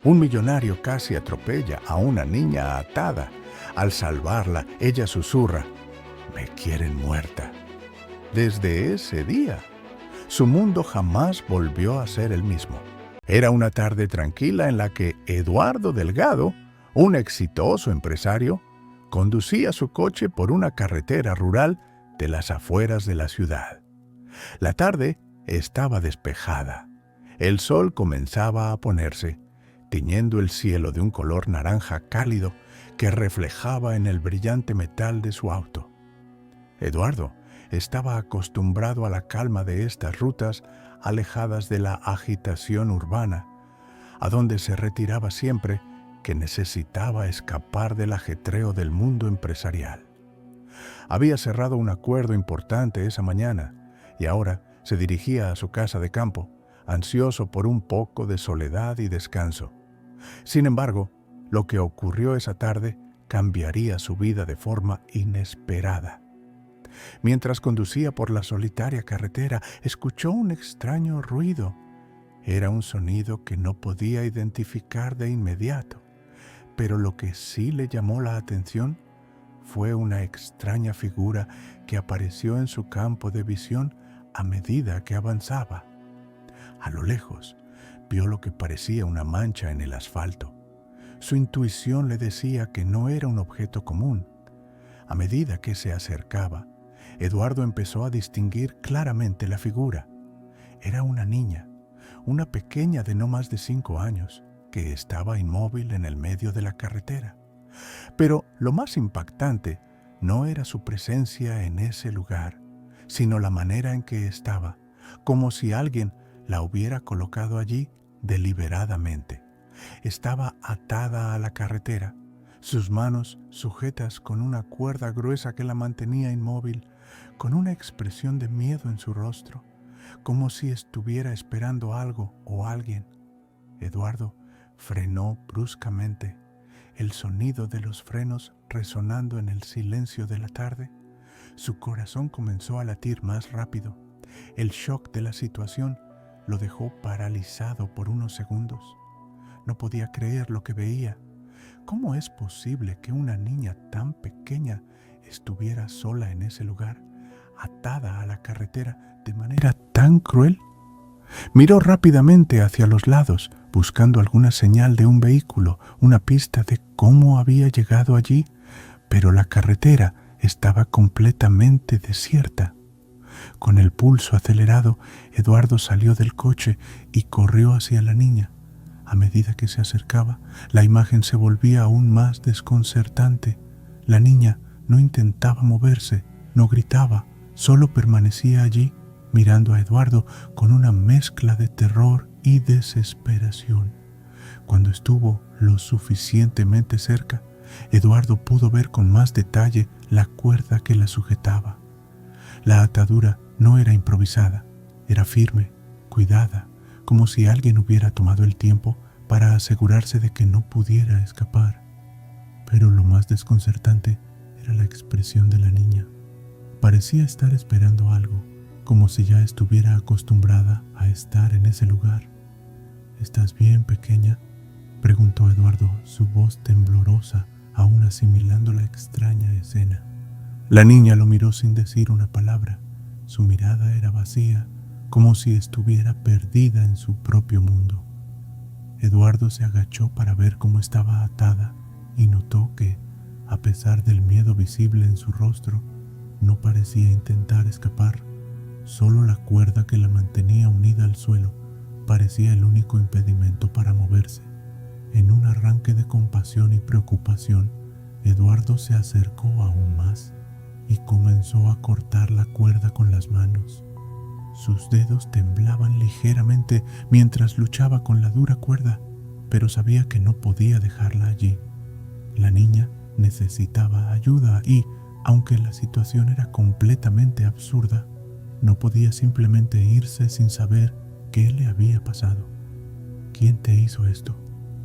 Un millonario casi atropella a una niña atada. Al salvarla, ella susurra, «Me quieren muerta». Desde ese día, su mundo jamás volvió a ser el mismo. Era una tarde tranquila en la que Eduardo Delgado, un exitoso empresario, conducía su coche por una carretera rural de las afueras de la ciudad. La tarde estaba despejada. El sol comenzaba a ponerse, tiñendo el cielo de un color naranja cálido que reflejaba en el brillante metal de su auto. Eduardo estaba acostumbrado a la calma de estas rutas alejadas de la agitación urbana, a donde se retiraba siempre que necesitaba escapar del ajetreo del mundo empresarial. Había cerrado un acuerdo importante esa mañana y ahora se dirigía a su casa de campo, ansioso por un poco de soledad y descanso. Sin embargo, lo que ocurrió esa tarde cambiaría su vida de forma inesperada. Mientras conducía por la solitaria carretera, escuchó un extraño ruido. Era un sonido que no podía identificar de inmediato, pero lo que sí le llamó la atención fue una extraña figura que apareció en su campo de visión a medida que avanzaba. A lo lejos, vio lo que parecía una mancha en el asfalto. Su intuición le decía que no era un objeto común. A medida que se acercaba, Eduardo empezó a distinguir claramente la figura. Era una niña, una pequeña de no más de 5 años, que estaba inmóvil en el medio de la carretera. Pero lo más impactante no era su presencia en ese lugar, sino la manera en que estaba, como si alguien la hubiera colocado allí deliberadamente. Estaba atada a la carretera, sus manos sujetas con una cuerda gruesa que la mantenía inmóvil, con una expresión de miedo en su rostro, como si estuviera esperando algo o alguien. Eduardo frenó bruscamente, el sonido de los frenos resonando en el silencio de la tarde. Su corazón comenzó a latir más rápido. El shock de la situación lo dejó paralizado por unos segundos. No podía creer lo que veía. ¿Cómo es posible que una niña tan pequeña estuviera sola en ese lugar, atada a la carretera de manera tan cruel? Miró rápidamente hacia los lados, buscando alguna señal de un vehículo, una pista de cómo había llegado allí, pero la carretera estaba completamente desierta. Con el pulso acelerado, Eduardo salió del coche y corrió hacia la niña. A medida que se acercaba, la imagen se volvía aún más desconcertante. La niña no intentaba moverse, no gritaba, solo permanecía allí, mirando a Eduardo con una mezcla de terror y desesperación. Cuando estuvo lo suficientemente cerca, Eduardo pudo ver con más detalle la cuerda que la sujetaba. La atadura no era improvisada, era firme, cuidada, como si alguien hubiera tomado el tiempo para asegurarse de que no pudiera escapar. Pero lo más desconcertante era la expresión de la niña. Parecía estar esperando algo, como si ya estuviera acostumbrada a estar en ese lugar. «¿Estás bien, pequeña?», preguntó Eduardo, su voz temblorosa, aún asimilando la extraña escena. La niña lo miró sin decir una palabra. Su mirada era vacía, como si estuviera perdida en su propio mundo. Eduardo se agachó para ver cómo estaba atada y notó que, a pesar del miedo visible en su rostro, no parecía intentar escapar. Solo la cuerda que la mantenía unida al suelo parecía el único impedimento para moverse. En un arranque de compasión y preocupación, Eduardo se acercó aún más y comenzó a cortar la cuerda con las manos. Sus dedos temblaban ligeramente mientras luchaba con la dura cuerda, pero sabía que no podía dejarla allí. La niña necesitaba ayuda y, aunque la situación era completamente absurda, no podía simplemente irse sin saber qué le había pasado. «¿Quién te hizo esto?»,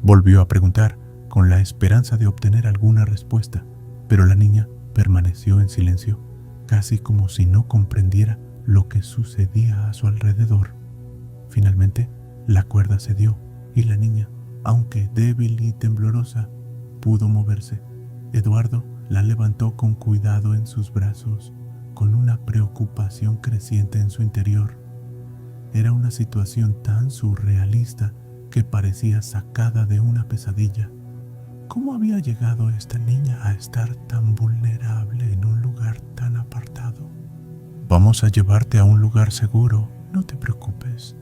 volvió a preguntar, con la esperanza de obtener alguna respuesta, pero la niña permaneció en silencio, casi como si no comprendiera lo que sucedía a su alrededor. Finalmente, la cuerda cedió y la niña aunque débil y temblorosa, pudo moverse. Eduardo la levantó con cuidado en sus brazos, con una preocupación creciente en su interior. Era una situación tan surrealista que parecía sacada de una pesadilla. ¿Cómo había llegado esta niña a estar tan vulnerable en un lugar tan apartado? «Vamos a llevarte a un lugar seguro, no te preocupes»,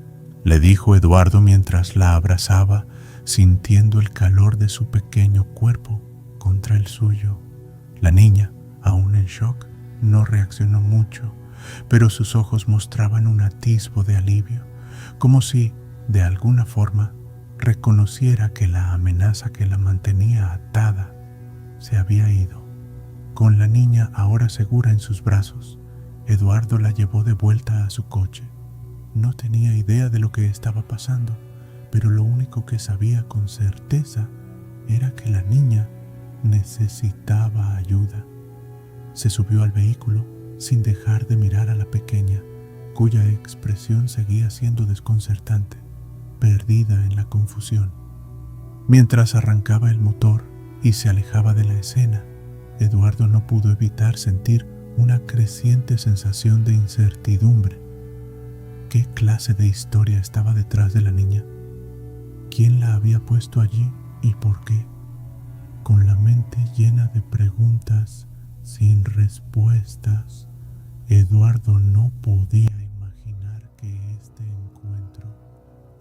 le dijo Eduardo mientras la abrazaba, sintiendo el calor de su pequeño cuerpo contra el suyo. La niña, aún en shock, no reaccionó mucho, pero sus ojos mostraban un atisbo de alivio, como si, de alguna forma, reconociera que la amenaza que la mantenía atada se había ido. Con la niña ahora segura en sus brazos, Eduardo la llevó de vuelta a su coche. No tenía idea de lo que estaba pasando, pero lo único que sabía con certeza era que la niña necesitaba ayuda. Se subió al vehículo sin dejar de mirar a la pequeña, cuya expresión seguía siendo desconcertante, perdida en la confusión. Mientras arrancaba el motor y se alejaba de la escena, Eduardo no pudo evitar sentir una creciente sensación de incertidumbre. ¿Qué clase de historia estaba detrás de la niña? ¿Quién la había puesto allí y por qué? Con la mente llena de preguntas sin respuestas, Eduardo no podía imaginar que este encuentro,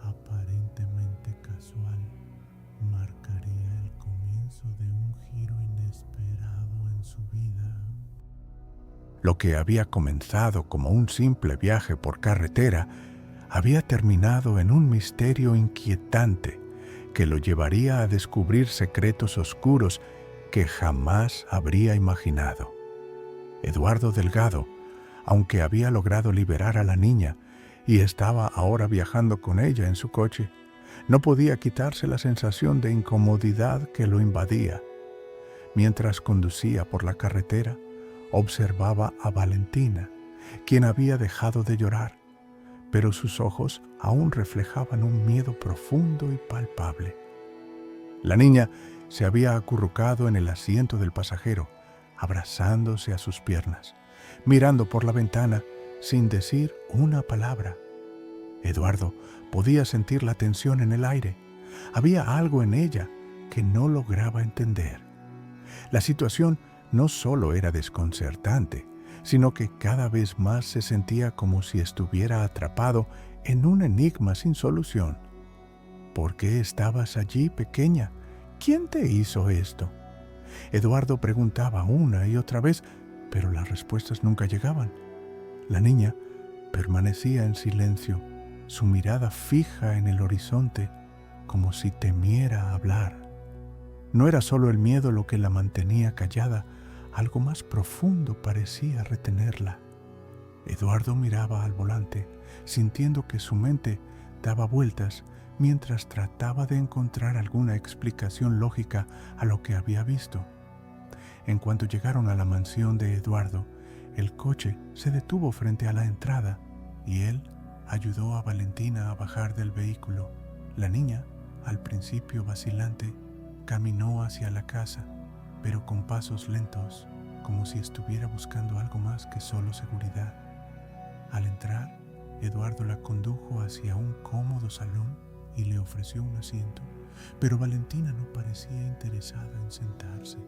aparentemente casual, marcaría el comienzo de un giro inesperado en su vida. Lo que había comenzado como un simple viaje por carretera había terminado en un misterio inquietante que lo llevaría a descubrir secretos oscuros que jamás habría imaginado. Eduardo Delgado, aunque había logrado liberar a la niña y estaba ahora viajando con ella en su coche, no podía quitarse la sensación de incomodidad que lo invadía. Mientras conducía por la carretera, observaba a Valentina, quien había dejado de llorar, pero sus ojos aún reflejaban un miedo profundo y palpable. La niña se había acurrucado en el asiento del pasajero, abrazándose a sus piernas, mirando por la ventana sin decir una palabra. Eduardo podía sentir la tensión en el aire. Había algo en ella que no lograba entender. La situación no solo era desconcertante, sino que cada vez más se sentía como si estuviera atrapado en un enigma sin solución. ¿Por qué estabas allí, pequeña? ¿Quién te hizo esto? Eduardo preguntaba una y otra vez, pero las respuestas nunca llegaban. La niña permanecía en silencio, su mirada fija en el horizonte, como si temiera hablar. No era solo el miedo lo que la mantenía callada, algo más profundo parecía retenerla. Eduardo miraba al volante, sintiendo que su mente daba vueltas mientras trataba de encontrar alguna explicación lógica a lo que había visto. En cuanto llegaron a la mansión de Eduardo, el coche se detuvo frente a la entrada y él ayudó a Valentina a bajar del vehículo. La niña, al principio vacilante, caminó hacia la casa, pero con pasos lentos, como si estuviera buscando algo más que solo seguridad. Al entrar, Eduardo la condujo hacia un cómodo salón y le ofreció un asiento, pero Valentina no parecía interesada en sentarse.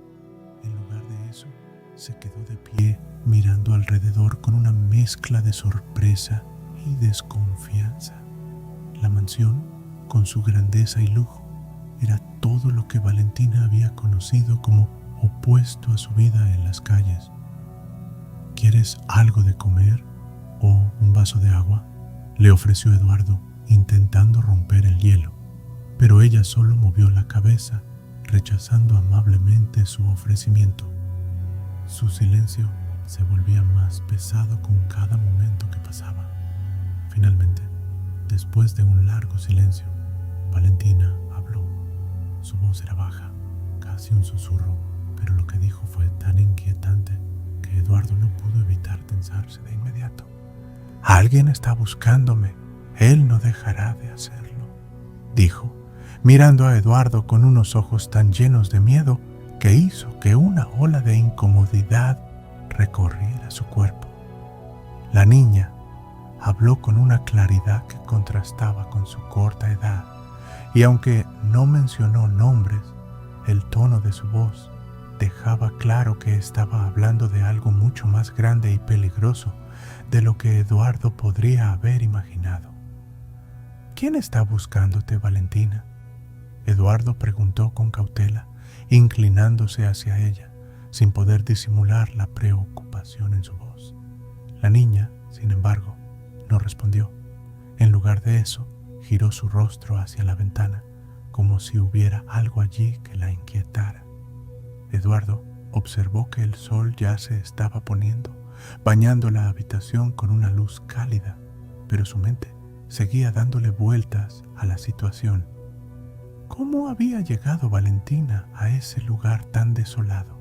En lugar de eso, se quedó de pie, mirando alrededor con una mezcla de sorpresa y desconfianza. La mansión, con su grandeza y lujo, era todo lo que Valentina había conocido como opuesto a su vida en las calles. ¿Quieres algo de comer o un vaso de agua?, le ofreció Eduardo, intentando romper el hielo, pero ella solo movió la cabeza, rechazando amablemente su ofrecimiento. Su silencio se volvía más pesado con cada momento que pasaba. Finalmente, después de un largo silencio, Valentina habló. Su voz era baja, casi un susurro, pero lo que dijo fue tan inquietante que Eduardo no pudo evitar tensarse de inmediato. «Alguien está buscándome. Él no dejará de hacerlo», dijo, mirando a Eduardo con unos ojos tan llenos de miedo que hizo que una ola de incomodidad recorriera su cuerpo. La niña habló con una claridad que contrastaba con su corta edad, y aunque no mencionó nombres, el tono de su voz dejaba claro que estaba hablando de algo mucho más grande y peligroso de lo que Eduardo podría haber imaginado. ¿Quién está buscándote, Valentina?, Eduardo preguntó con cautela, inclinándose hacia ella, sin poder disimular la preocupación en su voz. La niña, sin embargo, no respondió. En lugar de eso, giró su rostro hacia la ventana, como si hubiera algo allí que la inquietara. Eduardo observó que el sol ya se estaba poniendo, bañando la habitación con una luz cálida, pero su mente seguía dándole vueltas a la situación. ¿Cómo había llegado Valentina a ese lugar tan desolado?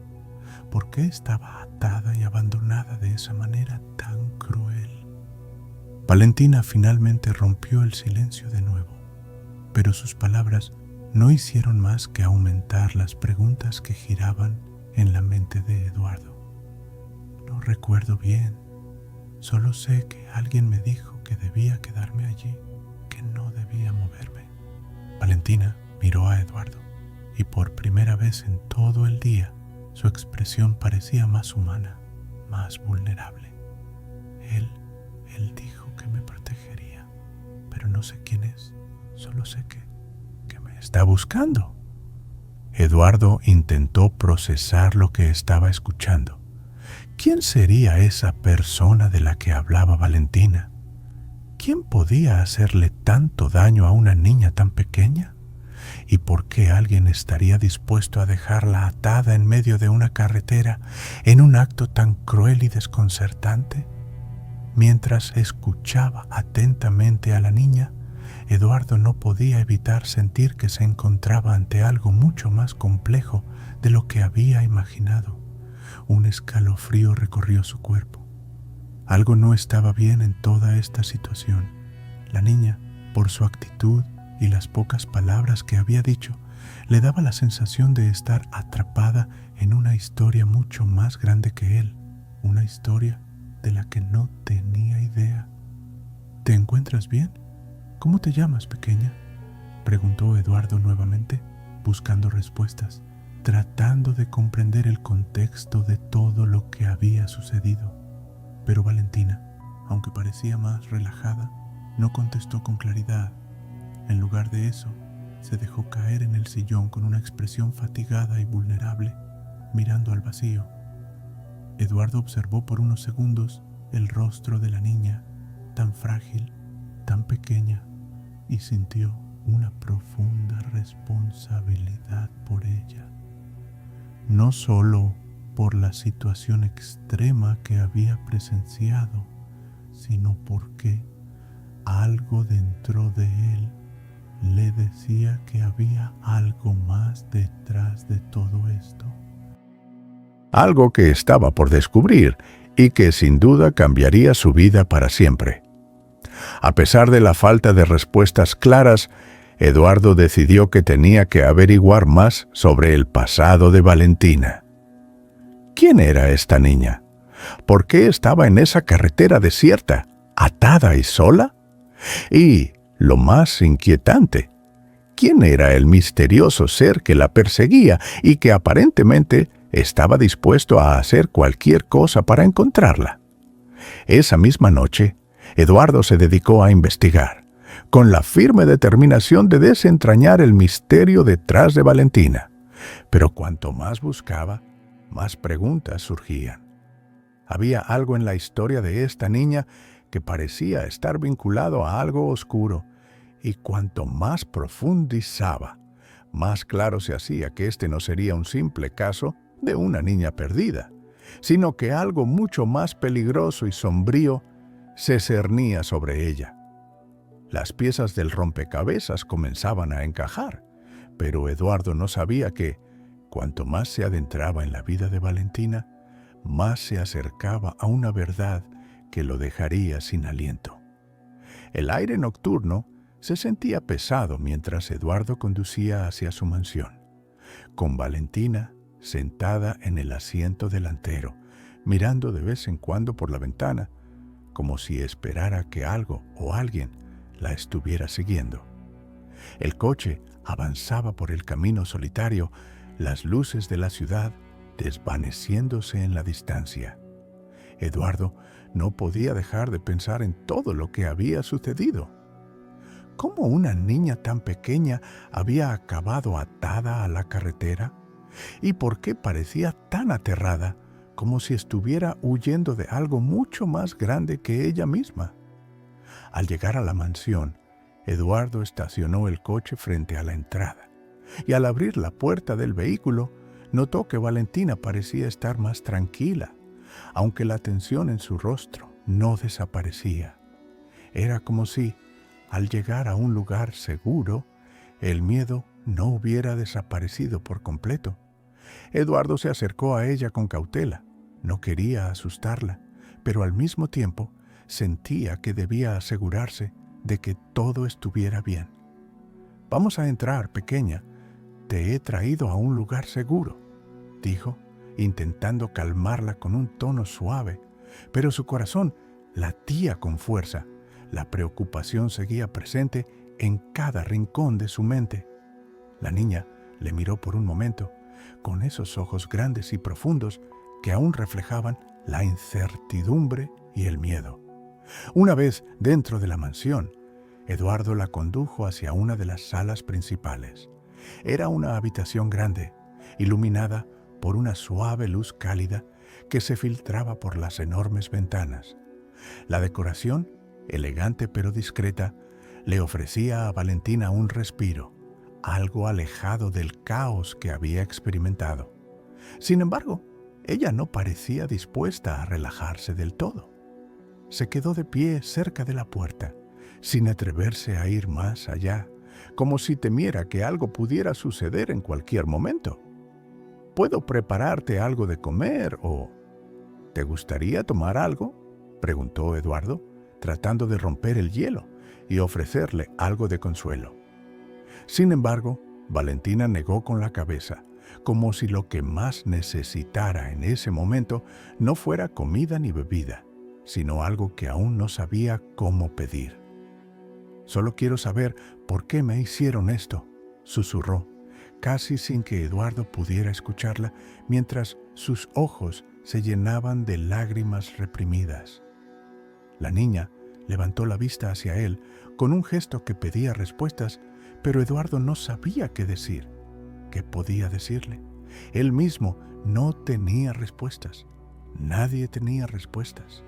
¿Por qué estaba atada y abandonada de esa manera tan cruel? Valentina finalmente rompió el silencio de nuevo, pero sus palabras no hicieron más que aumentar las preguntas que giraban en la mente de Eduardo. No recuerdo bien, solo sé que alguien me dijo que debía quedarme allí, que no debía moverme. Valentina miró a Eduardo y por primera vez en todo el día su expresión parecía más humana, más vulnerable. Él dijo que me protegería, pero no sé quién es, solo sé que me está buscando. Eduardo intentó procesar lo que estaba escuchando. ¿Quién sería esa persona de la que hablaba Valentina? ¿Quién podía hacerle tanto daño a una niña tan pequeña? ¿Y por qué alguien estaría dispuesto a dejarla atada en medio de una carretera en un acto tan cruel y desconcertante? Mientras escuchaba atentamente a la niña, Eduardo no podía evitar sentir que se encontraba ante algo mucho más complejo de lo que había imaginado. Un escalofrío recorrió su cuerpo. Algo no estaba bien en toda esta situación. La niña, por su actitud y las pocas palabras que había dicho, le daba la sensación de estar atrapada en una historia mucho más grande que él, una historia de la que no tenía idea. ¿Te encuentras bien? ¿Cómo te llamas, pequeña?, preguntó Eduardo nuevamente, buscando respuestas, tratando de comprender el contexto de todo lo que había sucedido. Pero Valentina, aunque parecía más relajada, no contestó con claridad. En lugar de eso, se dejó caer en el sillón con una expresión fatigada y vulnerable, mirando al vacío. Eduardo observó por unos segundos el rostro de la niña, tan frágil, tan pequeña, y sintió una profunda responsabilidad por ella. No solo por la situación extrema que había presenciado, sino porque algo dentro de él le decía que había algo más detrás de todo esto. Algo que estaba por descubrir y que sin duda cambiaría su vida para siempre. A pesar de la falta de respuestas claras, Eduardo decidió que tenía que averiguar más sobre el pasado de Valentina. ¿Quién era esta niña? ¿Por qué estaba en esa carretera desierta, atada y sola? Y, lo más inquietante, ¿quién era el misterioso ser que la perseguía y que aparentemente estaba dispuesto a hacer cualquier cosa para encontrarla? Esa misma noche, Eduardo se dedicó a investigar, con la firme determinación de desentrañar el misterio detrás de Valentina. Pero cuanto más buscaba, más preguntas surgían. Había algo en la historia de esta niña que parecía estar vinculado a algo oscuro, y cuanto más profundizaba, más claro se hacía que este no sería un simple caso de una niña perdida, sino que algo mucho más peligroso y sombrío se cernía sobre ella. Las piezas del rompecabezas comenzaban a encajar, pero Eduardo no sabía que, cuanto más se adentraba en la vida de Valentina, más se acercaba a una verdad que lo dejaría sin aliento. El aire nocturno Se sentía pesado mientras Eduardo conducía hacia su mansión, con Valentina sentada en el asiento delantero, mirando de vez en cuando por la ventana, como si esperara que algo o alguien la estuviera siguiendo. El coche avanzaba por el camino solitario, las luces de la ciudad desvaneciéndose en la distancia. Eduardo no podía dejar de pensar en todo lo que había sucedido. ¿Cómo una niña tan pequeña había acabado atada a la carretera? ¿Y por qué parecía tan aterrada, como si estuviera huyendo de algo mucho más grande que ella misma? Al llegar a la mansión, Eduardo estacionó el coche frente a la entrada, y al abrir la puerta del vehículo, notó que Valentina parecía estar más tranquila, aunque la tensión en su rostro no desaparecía. Era como si, al llegar a un lugar seguro, el miedo no hubiera desaparecido por completo. Eduardo se acercó a ella con cautela. No quería asustarla, pero al mismo tiempo sentía que debía asegurarse de que todo estuviera bien. «Vamos a entrar, pequeña. Te he traído a un lugar seguro», dijo, intentando calmarla con un tono suave, pero su corazón latía con fuerza. La preocupación seguía presente en cada rincón de su mente. La niña le miró por un momento, con esos ojos grandes y profundos que aún reflejaban la incertidumbre y el miedo. Una vez dentro de la mansión, Eduardo la condujo hacia una de las salas principales. Era una habitación grande, iluminada por una suave luz cálida que se filtraba por las enormes ventanas. La decoración, elegante pero discreta, le ofrecía a Valentina un respiro, algo alejado del caos que había experimentado. Sin embargo, ella no parecía dispuesta a relajarse del todo. Se quedó de pie cerca de la puerta, sin atreverse a ir más allá, como si temiera que algo pudiera suceder en cualquier momento. «¿Puedo prepararte algo de comer o...?» «¿Te gustaría tomar algo?», preguntó Eduardo, tratando de romper el hielo y ofrecerle algo de consuelo. Sin embargo, Valentina negó con la cabeza, como si lo que más necesitara en ese momento no fuera comida ni bebida, sino algo que aún no sabía cómo pedir. «Solo quiero saber por qué me hicieron esto», susurró, casi sin que Eduardo pudiera escucharla, mientras sus ojos se llenaban de lágrimas reprimidas. La niña levantó la vista hacia él con un gesto que pedía respuestas, pero Eduardo no sabía qué decir. ¿Qué podía decirle? Él mismo no tenía respuestas. Nadie tenía respuestas.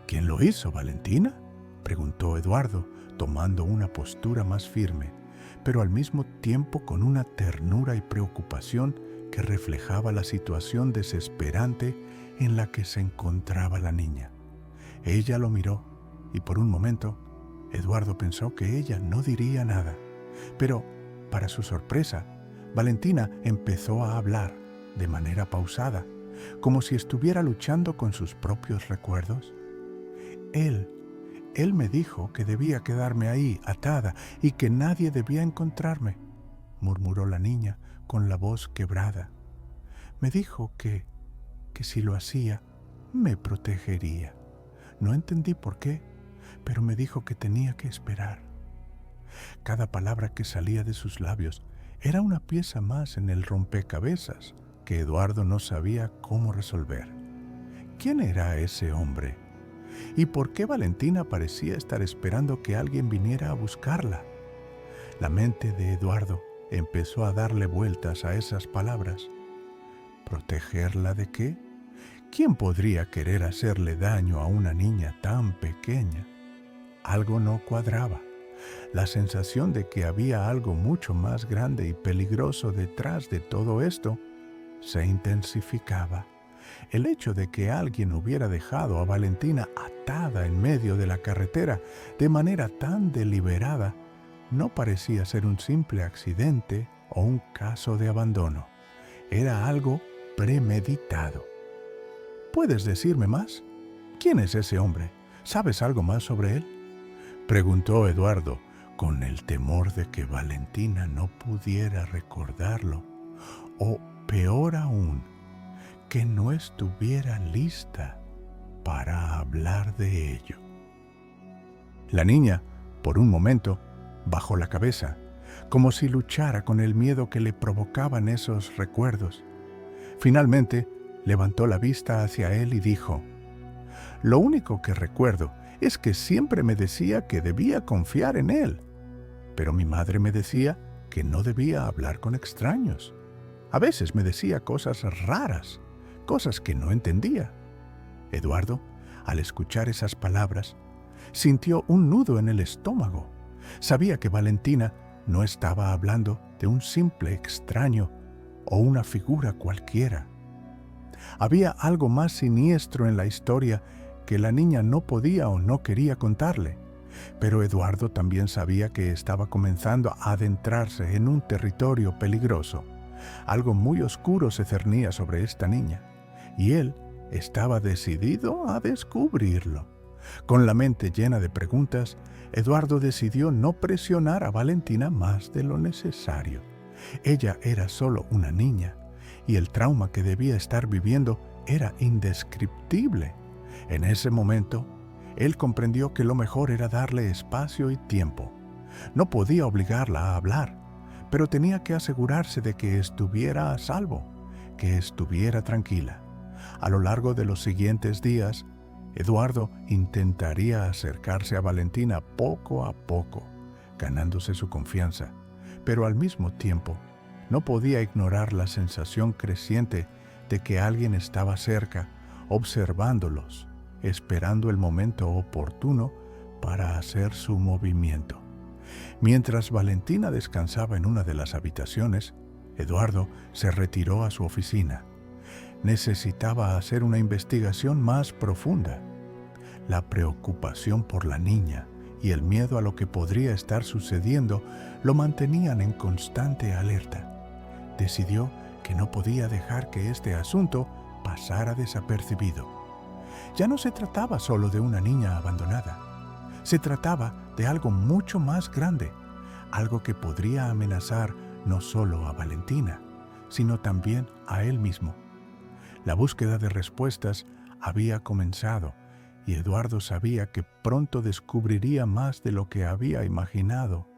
«¿Quién lo hizo, Valentina?», preguntó Eduardo, tomando una postura más firme, pero al mismo tiempo con una ternura y preocupación que reflejaba la situación desesperante en la que se encontraba la niña. Ella lo miró y por un momento Eduardo pensó que ella no diría nada, pero, para su sorpresa, Valentina empezó a hablar de manera pausada, como si estuviera luchando con sus propios recuerdos. Él me dijo que debía quedarme ahí, atada, y que nadie debía encontrarme», murmuró la niña con la voz quebrada. «Me dijo que si lo hacía, me protegería. No entendí por qué, pero me dijo que tenía que esperar». Cada palabra que salía de sus labios era una pieza más en el rompecabezas que Eduardo no sabía cómo resolver. ¿Quién era ese hombre? ¿Y por qué Valentina parecía estar esperando que alguien viniera a buscarla? La mente de Eduardo empezó a darle vueltas a esas palabras. ¿Protegerla de qué? ¿Quién podría querer hacerle daño a una niña tan pequeña? Algo no cuadraba. La sensación de que había algo mucho más grande y peligroso detrás de todo esto se intensificaba. El hecho de que alguien hubiera dejado a Valentina atada en medio de la carretera de manera tan deliberada no parecía ser un simple accidente o un caso de abandono. Era algo premeditado. ¿Puedes decirme más? ¿Quién es ese hombre? ¿Sabes algo más sobre él?, preguntó Eduardo, con el temor de que Valentina no pudiera recordarlo, o peor aún, que no estuviera lista para hablar de ello. La niña, por un momento, bajó la cabeza, como si luchara con el miedo que le provocaban esos recuerdos. Finalmente, levantó la vista hacia él y dijo: «Lo único que recuerdo es que siempre me decía que debía confiar en él, pero mi madre me decía que no debía hablar con extraños. A veces me decía cosas raras, cosas que no entendía». Eduardo, al escuchar esas palabras, sintió un nudo en el estómago. Sabía que Valentina no estaba hablando de un simple extraño o una figura cualquiera. Había algo más siniestro en la historia que la niña no podía o no quería contarle, pero Eduardo también sabía que estaba comenzando a adentrarse en un territorio peligroso. Algo muy oscuro se cernía sobre esta niña, y él estaba decidido a descubrirlo. Con la mente llena de preguntas, Eduardo decidió no presionar a Valentina más de lo necesario. Ella era solo una niña, y el trauma que debía estar viviendo era indescriptible. En ese momento, él comprendió que lo mejor era darle espacio y tiempo. No podía obligarla a hablar, pero tenía que asegurarse de que estuviera a salvo, que estuviera tranquila. A lo largo de los siguientes días, Eduardo intentaría acercarse a Valentina poco a poco, ganándose su confianza, pero al mismo tiempo no podía ignorar la sensación creciente de que alguien estaba cerca, observándolos, esperando el momento oportuno para hacer su movimiento. Mientras Valentina descansaba en una de las habitaciones, Eduardo se retiró a su oficina. Necesitaba hacer una investigación más profunda. La preocupación por la niña y el miedo a lo que podría estar sucediendo lo mantenían en constante alerta. Decidió que no podía dejar que este asunto pasara desapercibido. Ya no se trataba solo de una niña abandonada. Se trataba de algo mucho más grande, algo que podría amenazar no solo a Valentina, sino también a él mismo. La búsqueda de respuestas había comenzado y Eduardo sabía que pronto descubriría más de lo que había imaginado.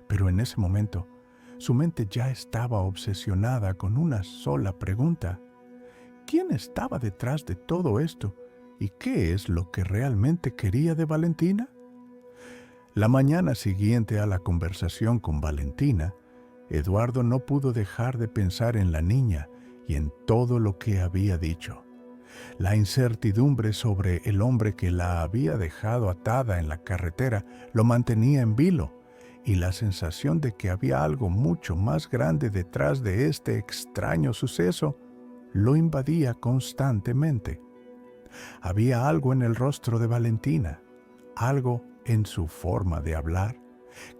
Pero en ese momento, su mente ya estaba obsesionada con una sola pregunta: ¿quién estaba detrás de todo esto y qué es lo que realmente quería de Valentina? La mañana siguiente a la conversación con Valentina, Eduardo no pudo dejar de pensar en la niña y en todo lo que había dicho. La incertidumbre sobre el hombre que la había dejado atada en la carretera lo mantenía en vilo, y la sensación de que había algo mucho más grande detrás de este extraño suceso lo invadía constantemente. Había algo en el rostro de Valentina, algo en su forma de hablar,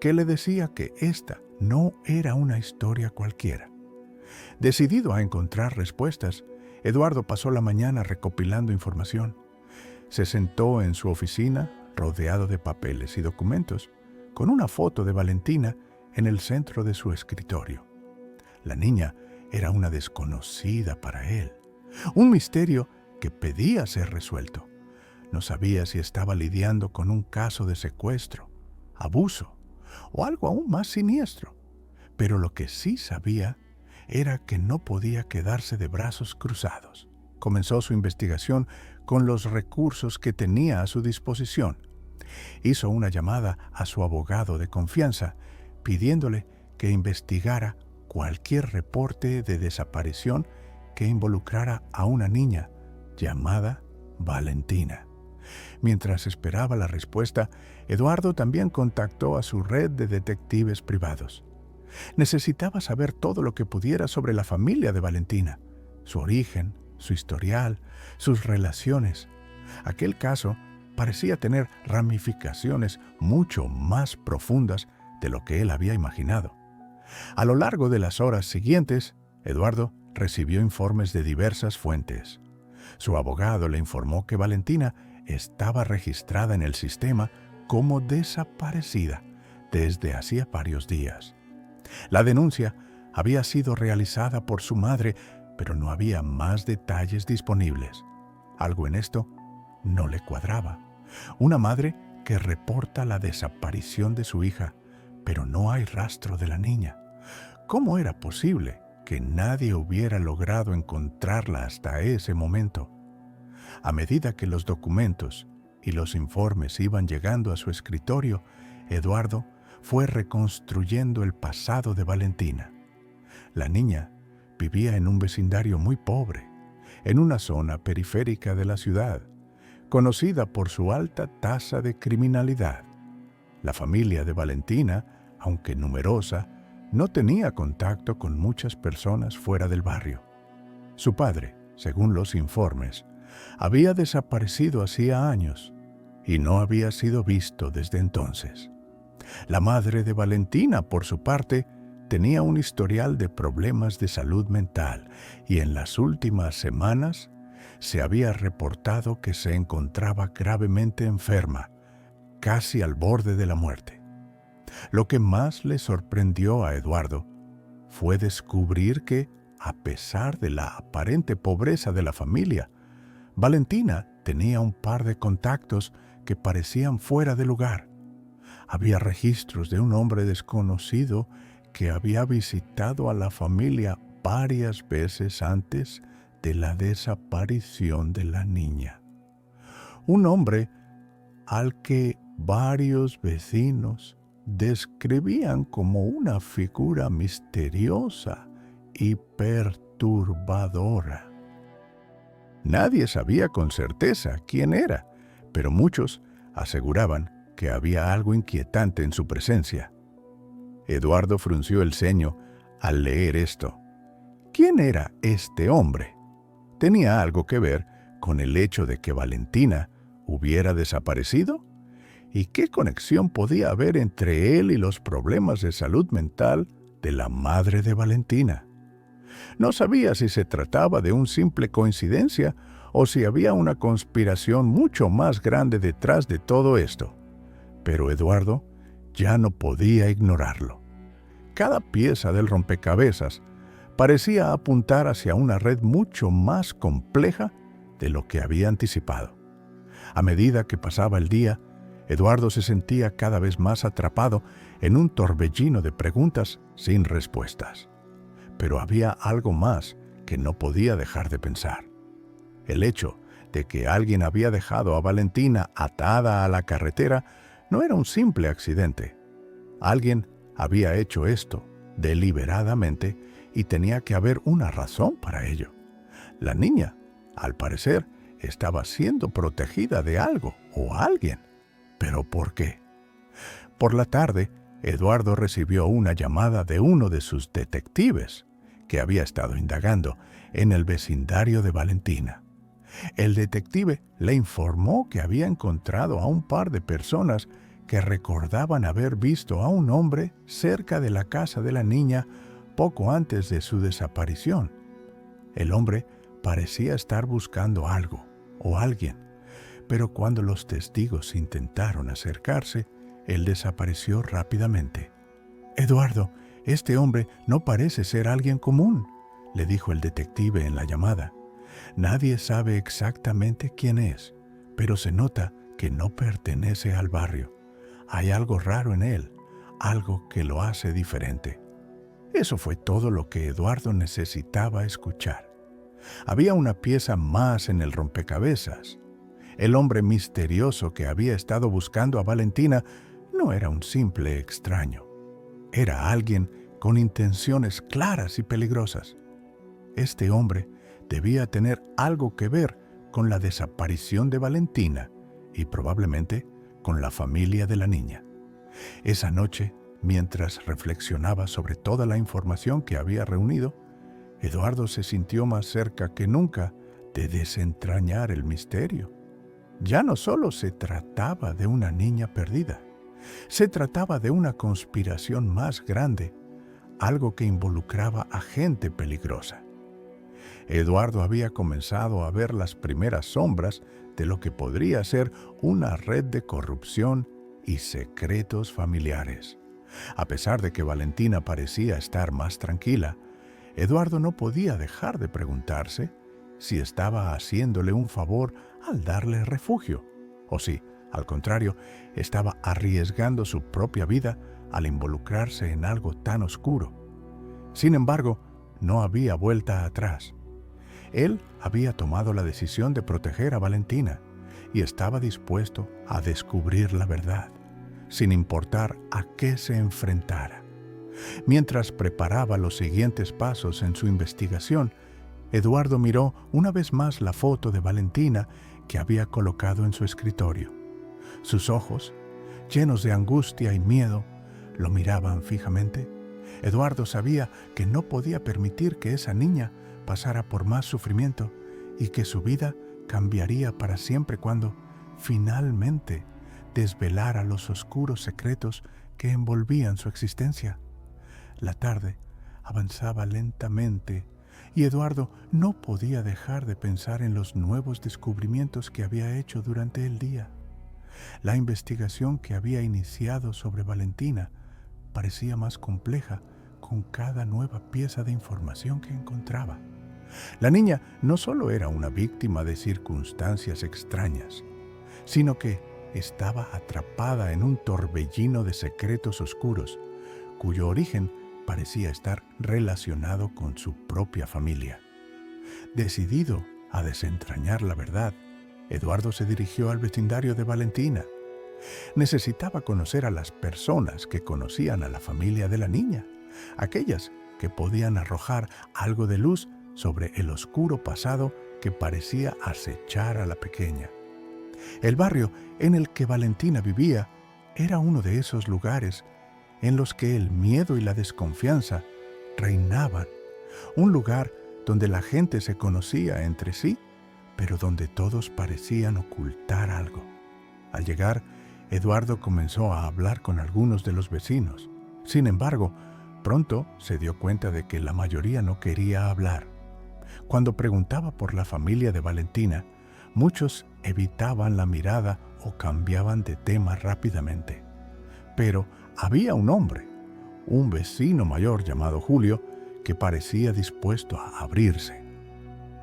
que le decía que esta no era una historia cualquiera. Decidido a encontrar respuestas, Eduardo pasó la mañana recopilando información. Se sentó en su oficina, rodeado de papeles y documentos, con una foto de Valentina en el centro de su escritorio. La niña era una desconocida para él, un misterio que pedía ser resuelto. No sabía si estaba lidiando con un caso de secuestro, abuso o algo aún más siniestro, pero lo que sí sabía era que no podía quedarse de brazos cruzados. Comenzó su investigación con los recursos que tenía a su disposición. Hizo una llamada a su abogado de confianza, pidiéndole que investigara cualquier reporte de desaparición que involucrara a una niña llamada Valentina. Mientras esperaba la respuesta, Eduardo también contactó a su red de detectives privados. Necesitaba saber todo lo que pudiera sobre la familia de Valentina, su origen, su historial, sus relaciones. Aquel caso parecía tener ramificaciones mucho más profundas de lo que él había imaginado. A lo largo de las horas siguientes, Eduardo recibió informes de diversas fuentes. Su abogado le informó que Valentina estaba registrada en el sistema como desaparecida, desde hacía varios días. La denuncia había sido realizada por su madre, pero no había más detalles disponibles. Algo en esto no le cuadraba. Una madre que reporta la desaparición de su hija, pero no hay rastro de la niña. ¿Cómo era posible que nadie hubiera logrado encontrarla hasta ese momento? A medida que los documentos y los informes iban llegando a su escritorio, Eduardo fue reconstruyendo el pasado de Valentina. La niña vivía en un vecindario muy pobre, en una zona periférica de la ciudad, conocida por su alta tasa de criminalidad. La familia de Valentina, aunque numerosa, no tenía contacto con muchas personas fuera del barrio. Su padre, según los informes, había desaparecido hacía años y no había sido visto desde entonces. La madre de Valentina, por su parte, tenía un historial de problemas de salud mental y en las últimas semanas se había reportado que se encontraba gravemente enferma, casi al borde de la muerte. Lo que más le sorprendió a Eduardo fue descubrir que, a pesar de la aparente pobreza de la familia, Valentina tenía un par de contactos que parecían fuera de lugar. Había registros de un hombre desconocido que había visitado a la familia varias veces antes de la desaparición de la niña. Un hombre al que varios vecinos describían como una figura misteriosa y perturbadora. Nadie sabía con certeza quién era, pero muchos aseguraban que había algo inquietante en su presencia. Eduardo frunció el ceño al leer esto. ¿Quién era este hombre? ¿Tenía algo que ver con el hecho de que Valentina hubiera desaparecido? ¿Y qué conexión podía haber entre él y los problemas de salud mental de la madre de Valentina? No sabía si se trataba de una simple coincidencia o si había una conspiración mucho más grande detrás de todo esto. Pero Eduardo ya no podía ignorarlo. Cada pieza del rompecabezas parecía apuntar hacia una red mucho más compleja de lo que había anticipado. A medida que pasaba el día, Eduardo se sentía cada vez más atrapado en un torbellino de preguntas sin respuestas. Pero había algo más que no podía dejar de pensar. El hecho de que alguien había dejado a Valentina atada a la carretera no era un simple accidente. Alguien había hecho esto deliberadamente y tenía que haber una razón para ello. La niña, al parecer, estaba siendo protegida de algo o alguien. ¿Pero por qué? Por la tarde, Eduardo recibió una llamada de uno de sus detectives que había estado indagando en el vecindario de Valentina. El detective le informó que había encontrado a un par de personas que recordaban haber visto a un hombre cerca de la casa de la niña poco antes de su desaparición. El hombre parecía estar buscando algo o alguien, pero cuando los testigos intentaron acercarse, él desapareció rápidamente. «Eduardo, este hombre no parece ser alguien común», le dijo el detective en la llamada. «Nadie sabe exactamente quién es, pero se nota que no pertenece al barrio. Hay algo raro en él, algo que lo hace diferente». Eso fue todo lo que Eduardo necesitaba escuchar. Había una pieza más en el rompecabezas. El hombre misterioso que había estado buscando a Valentina no era un simple extraño. Era alguien con intenciones claras y peligrosas. Este hombre debía tener algo que ver con la desaparición de Valentina y probablemente con la familia de la niña. Esa noche, mientras reflexionaba sobre toda la información que había reunido, Eduardo se sintió más cerca que nunca de desentrañar el misterio. Ya no solo se trataba de una niña perdida, se trataba de una conspiración más grande, algo que involucraba a gente peligrosa. Eduardo había comenzado a ver las primeras sombras de lo que podría ser una red de corrupción y secretos familiares. A pesar de que Valentina parecía estar más tranquila, Eduardo no podía dejar de preguntarse si estaba haciéndole un favor al darle refugio, o si, al contrario, estaba arriesgando su propia vida al involucrarse en algo tan oscuro. Sin embargo, no había vuelta atrás. Él había tomado la decisión de proteger a Valentina y estaba dispuesto a descubrir la verdad, sin importar a qué se enfrentara. Mientras preparaba los siguientes pasos en su investigación, Eduardo miró una vez más la foto de Valentina que había colocado en su escritorio. Sus ojos, llenos de angustia y miedo, lo miraban fijamente. Eduardo sabía que no podía permitir que esa niña pasara por más sufrimiento y que su vida cambiaría para siempre cuando, finalmente, desvelara los oscuros secretos que envolvían su existencia. La tarde avanzaba lentamente y Eduardo no podía dejar de pensar en los nuevos descubrimientos que había hecho durante el día. La investigación que había iniciado sobre Valentina parecía más compleja con cada nueva pieza de información que encontraba. La niña no solo era una víctima de circunstancias extrañas, sino que estaba atrapada en un torbellino de secretos oscuros, cuyo origen parecía estar relacionado con su propia familia. Decidido a desentrañar la verdad, Eduardo se dirigió al vecindario de Valentina. Necesitaba conocer a las personas que conocían a la familia de la niña, aquellas que podían arrojar algo de luz sobre el oscuro pasado que parecía acechar a la pequeña. El barrio en el que Valentina vivía era uno de esos lugares en los que el miedo y la desconfianza reinaban, un lugar donde la gente se conocía entre sí, pero donde todos parecían ocultar algo. Al llegar, Eduardo comenzó a hablar con algunos de los vecinos. Sin embargo, pronto se dio cuenta de que la mayoría no quería hablar. Cuando preguntaba por la familia de Valentina, muchos evitaban la mirada o cambiaban de tema rápidamente. Pero había un hombre, un vecino mayor llamado Julio, que parecía dispuesto a abrirse.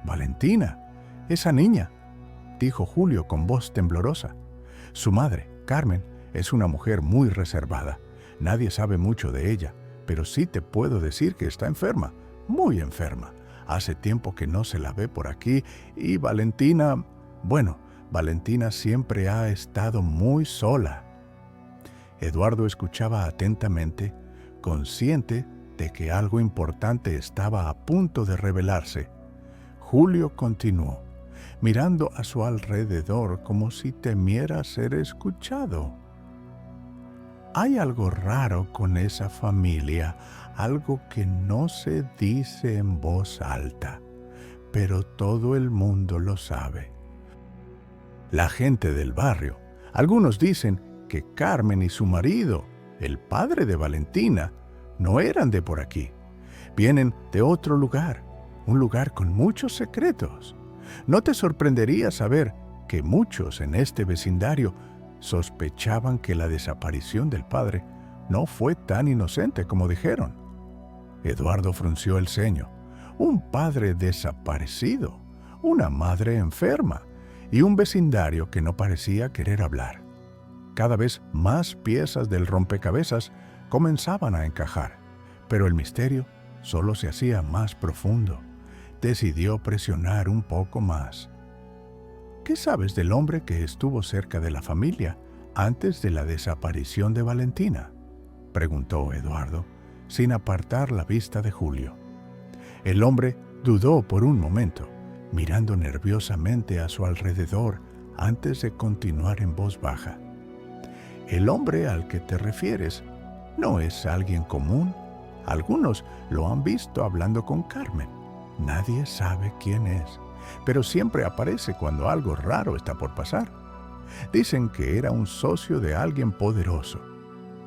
«Valentina, esa niña», dijo Julio con voz temblorosa. «Su madre, Carmen, es una mujer muy reservada. Nadie sabe mucho de ella, pero sí te puedo decir que está enferma, muy enferma. Hace tiempo que no se la ve por aquí y Valentina siempre ha estado muy sola». Eduardo escuchaba atentamente, consciente de que algo importante estaba a punto de revelarse. Julio continuó, mirando a su alrededor como si temiera ser escuchado. «Hay algo raro con esa familia, algo que no se dice en voz alta, pero todo el mundo lo sabe. La gente del barrio, algunos dicen que Carmen y su marido, el padre de Valentina, no eran de por aquí. Vienen de otro lugar, un lugar con muchos secretos. No te sorprendería saber que muchos en este vecindario sospechaban que la desaparición del padre no fue tan inocente como dijeron». Eduardo frunció el ceño. Un padre desaparecido, una madre enferma y un vecindario que no parecía querer hablar. Cada vez más piezas del rompecabezas comenzaban a encajar, pero el misterio solo se hacía más profundo. Decidió presionar un poco más. «¿Qué sabes del hombre que estuvo cerca de la familia antes de la desaparición de Valentina?», preguntó Eduardo, sin apartar la vista de Julio. El hombre dudó por un momento, mirando nerviosamente a su alrededor antes de continuar en voz baja. «El hombre al que te refieres no es alguien común. Algunos lo han visto hablando con Carmen. Nadie sabe quién es, pero siempre aparece cuando algo raro está por pasar. Dicen que era un socio de alguien poderoso,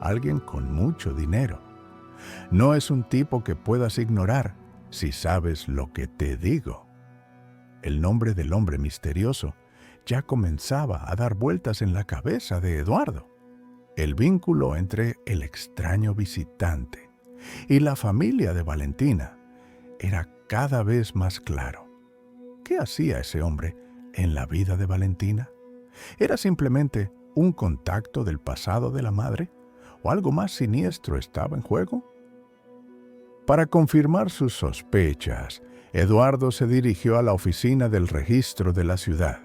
alguien con mucho dinero. No es un tipo que puedas ignorar si sabes lo que te digo». El nombre del hombre misterioso ya comenzaba a dar vueltas en la cabeza de Eduardo. El vínculo entre el extraño visitante y la familia de Valentina era cada vez más claro. ¿Qué hacía ese hombre en la vida de Valentina? ¿Era simplemente un contacto del pasado de la madre? ¿O algo más siniestro estaba en juego? Para confirmar sus sospechas, Eduardo se dirigió a la oficina del registro de la ciudad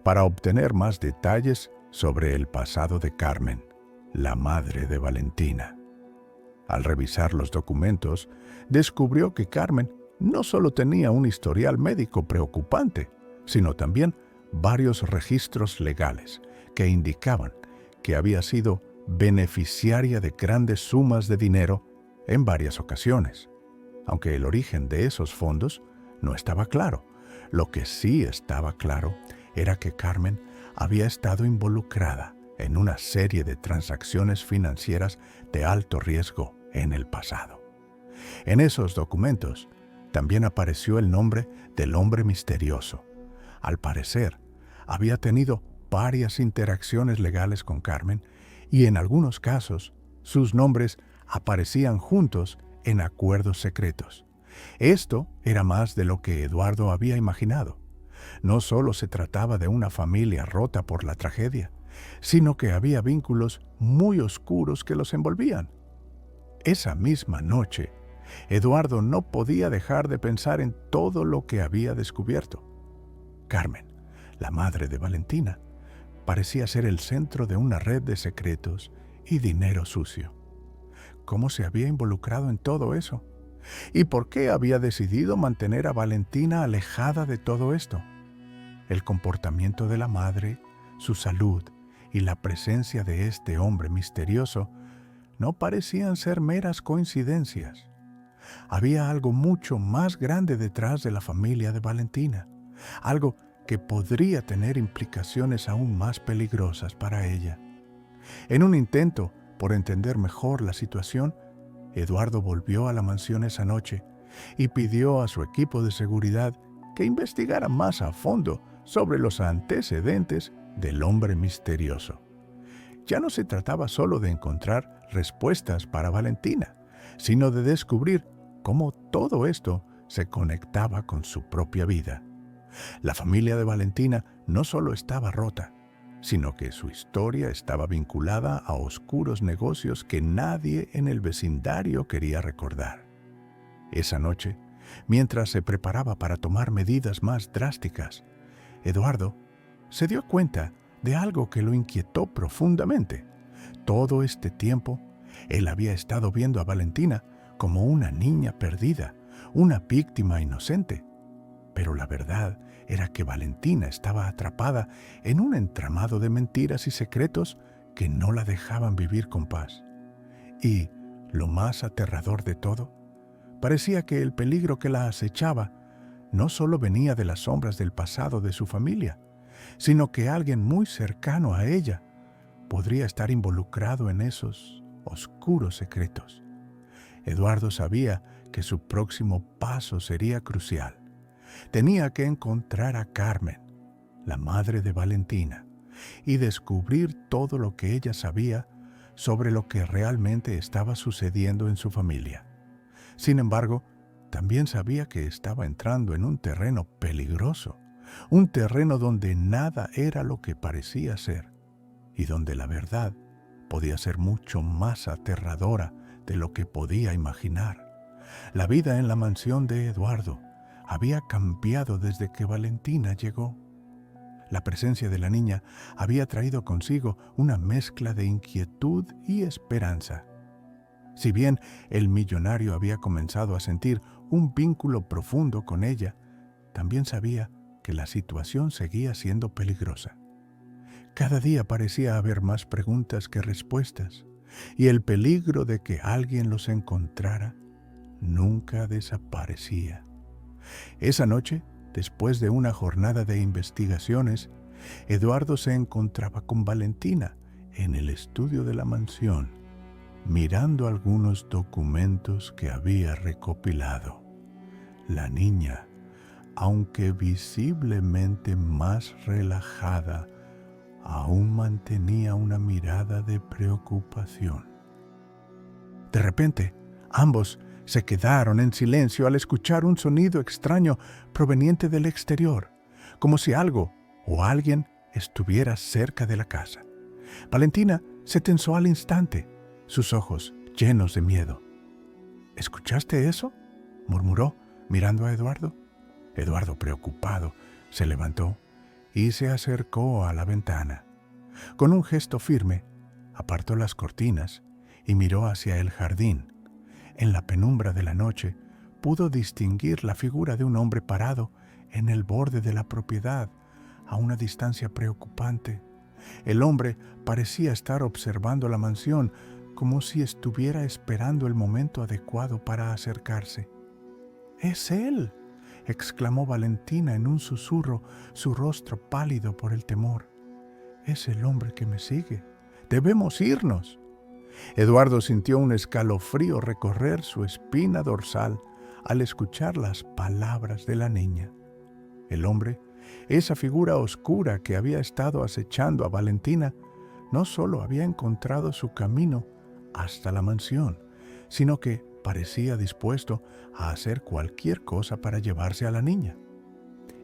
para obtener más detalles sobre el pasado de Carmen, la madre de Valentina. Al revisar los documentos, descubrió que Carmen no solo tenía un historial médico preocupante, sino también varios registros legales que indicaban que había sido beneficiaria de grandes sumas de dinero en varias ocasiones. Aunque el origen de esos fondos no estaba claro, lo que sí estaba claro era que Carmen había estado involucrada en una serie de transacciones financieras de alto riesgo en el pasado. En esos documentos también apareció el nombre del hombre misterioso. Al parecer, había tenido varias interacciones legales con Carmen y en algunos casos sus nombres aparecían juntos en acuerdos secretos. Esto era más de lo que Eduardo había imaginado. No solo se trataba de una familia rota por la tragedia, sino que había vínculos muy oscuros que los envolvían. Esa misma noche, Eduardo no podía dejar de pensar en todo lo que había descubierto. Carmen, la madre de Valentina, parecía ser el centro de una red de secretos y dinero sucio. ¿Cómo se había involucrado en todo eso? ¿Y por qué había decidido mantener a Valentina alejada de todo esto? El comportamiento de la madre, su salud y la presencia de este hombre misterioso no parecían ser meras coincidencias. Había algo mucho más grande detrás de la familia de Valentina, algo que podría tener implicaciones aún más peligrosas para ella. En un intento por entender mejor la situación, Eduardo volvió a la mansión esa noche y pidió a su equipo de seguridad que investigara más a fondo sobre los antecedentes del hombre misterioso. Ya no se trataba solo de encontrar respuestas para Valentina, sino de descubrir cómo todo esto se conectaba con su propia vida. La familia de Valentina no solo estaba rota, sino que su historia estaba vinculada a oscuros negocios que nadie en el vecindario quería recordar. Esa noche, mientras se preparaba para tomar medidas más drásticas, Eduardo se dio cuenta de algo que lo inquietó profundamente. Todo este tiempo, él había estado viendo a Valentina como una niña perdida, una víctima inocente. Pero la verdad era que Valentina estaba atrapada en un entramado de mentiras y secretos que no la dejaban vivir con paz. Y, lo más aterrador de todo, parecía que el peligro que la acechaba no solo venía de las sombras del pasado de su familia, sino que alguien muy cercano a ella podría estar involucrado en esos oscuros secretos. Eduardo sabía que su próximo paso sería crucial. Tenía que encontrar a Carmen, la madre de Valentina, y descubrir todo lo que ella sabía sobre lo que realmente estaba sucediendo en su familia. Sin embargo, también sabía que estaba entrando en un terreno peligroso, un terreno donde nada era lo que parecía ser, y donde la verdad podía ser mucho más aterradora de lo que podía imaginar. La vida en la mansión de Eduardo había cambiado desde que Valentina llegó. La presencia de la niña había traído consigo una mezcla de inquietud y esperanza. Si bien el millonario había comenzado a sentir un vínculo profundo con ella, también sabía que la situación seguía siendo peligrosa. Cada día parecía haber más preguntas que respuestas, y el peligro de que alguien los encontrara nunca desaparecía. Esa noche, después de una jornada de investigaciones, Eduardo se encontraba con Valentina en el estudio de la mansión, mirando algunos documentos que había recopilado. La niña, aunque visiblemente más relajada, aún mantenía una mirada de preocupación. De repente, ambos se quedaron en silencio al escuchar un sonido extraño proveniente del exterior, como si algo o alguien estuviera cerca de la casa. Valentina se tensó al instante, sus ojos llenos de miedo. ¿Escuchaste eso?, murmuró, mirando a Eduardo. Eduardo, preocupado, se levantó y se acercó a la ventana. Con un gesto firme, apartó las cortinas y miró hacia el jardín. En la penumbra de la noche, pudo distinguir la figura de un hombre parado en el borde de la propiedad, a una distancia preocupante. El hombre parecía estar observando la mansión, como si estuviera esperando el momento adecuado para acercarse. «¡Es él!», exclamó Valentina en un susurro, su rostro pálido por el temor. «Es el hombre que me sigue. Debemos irnos». Eduardo sintió un escalofrío recorrer su espina dorsal al escuchar las palabras de la niña. El hombre, esa figura oscura que había estado acechando a Valentina, no solo había encontrado su camino hasta la mansión, sino que parecía dispuesto a hacer cualquier cosa para llevarse a la niña.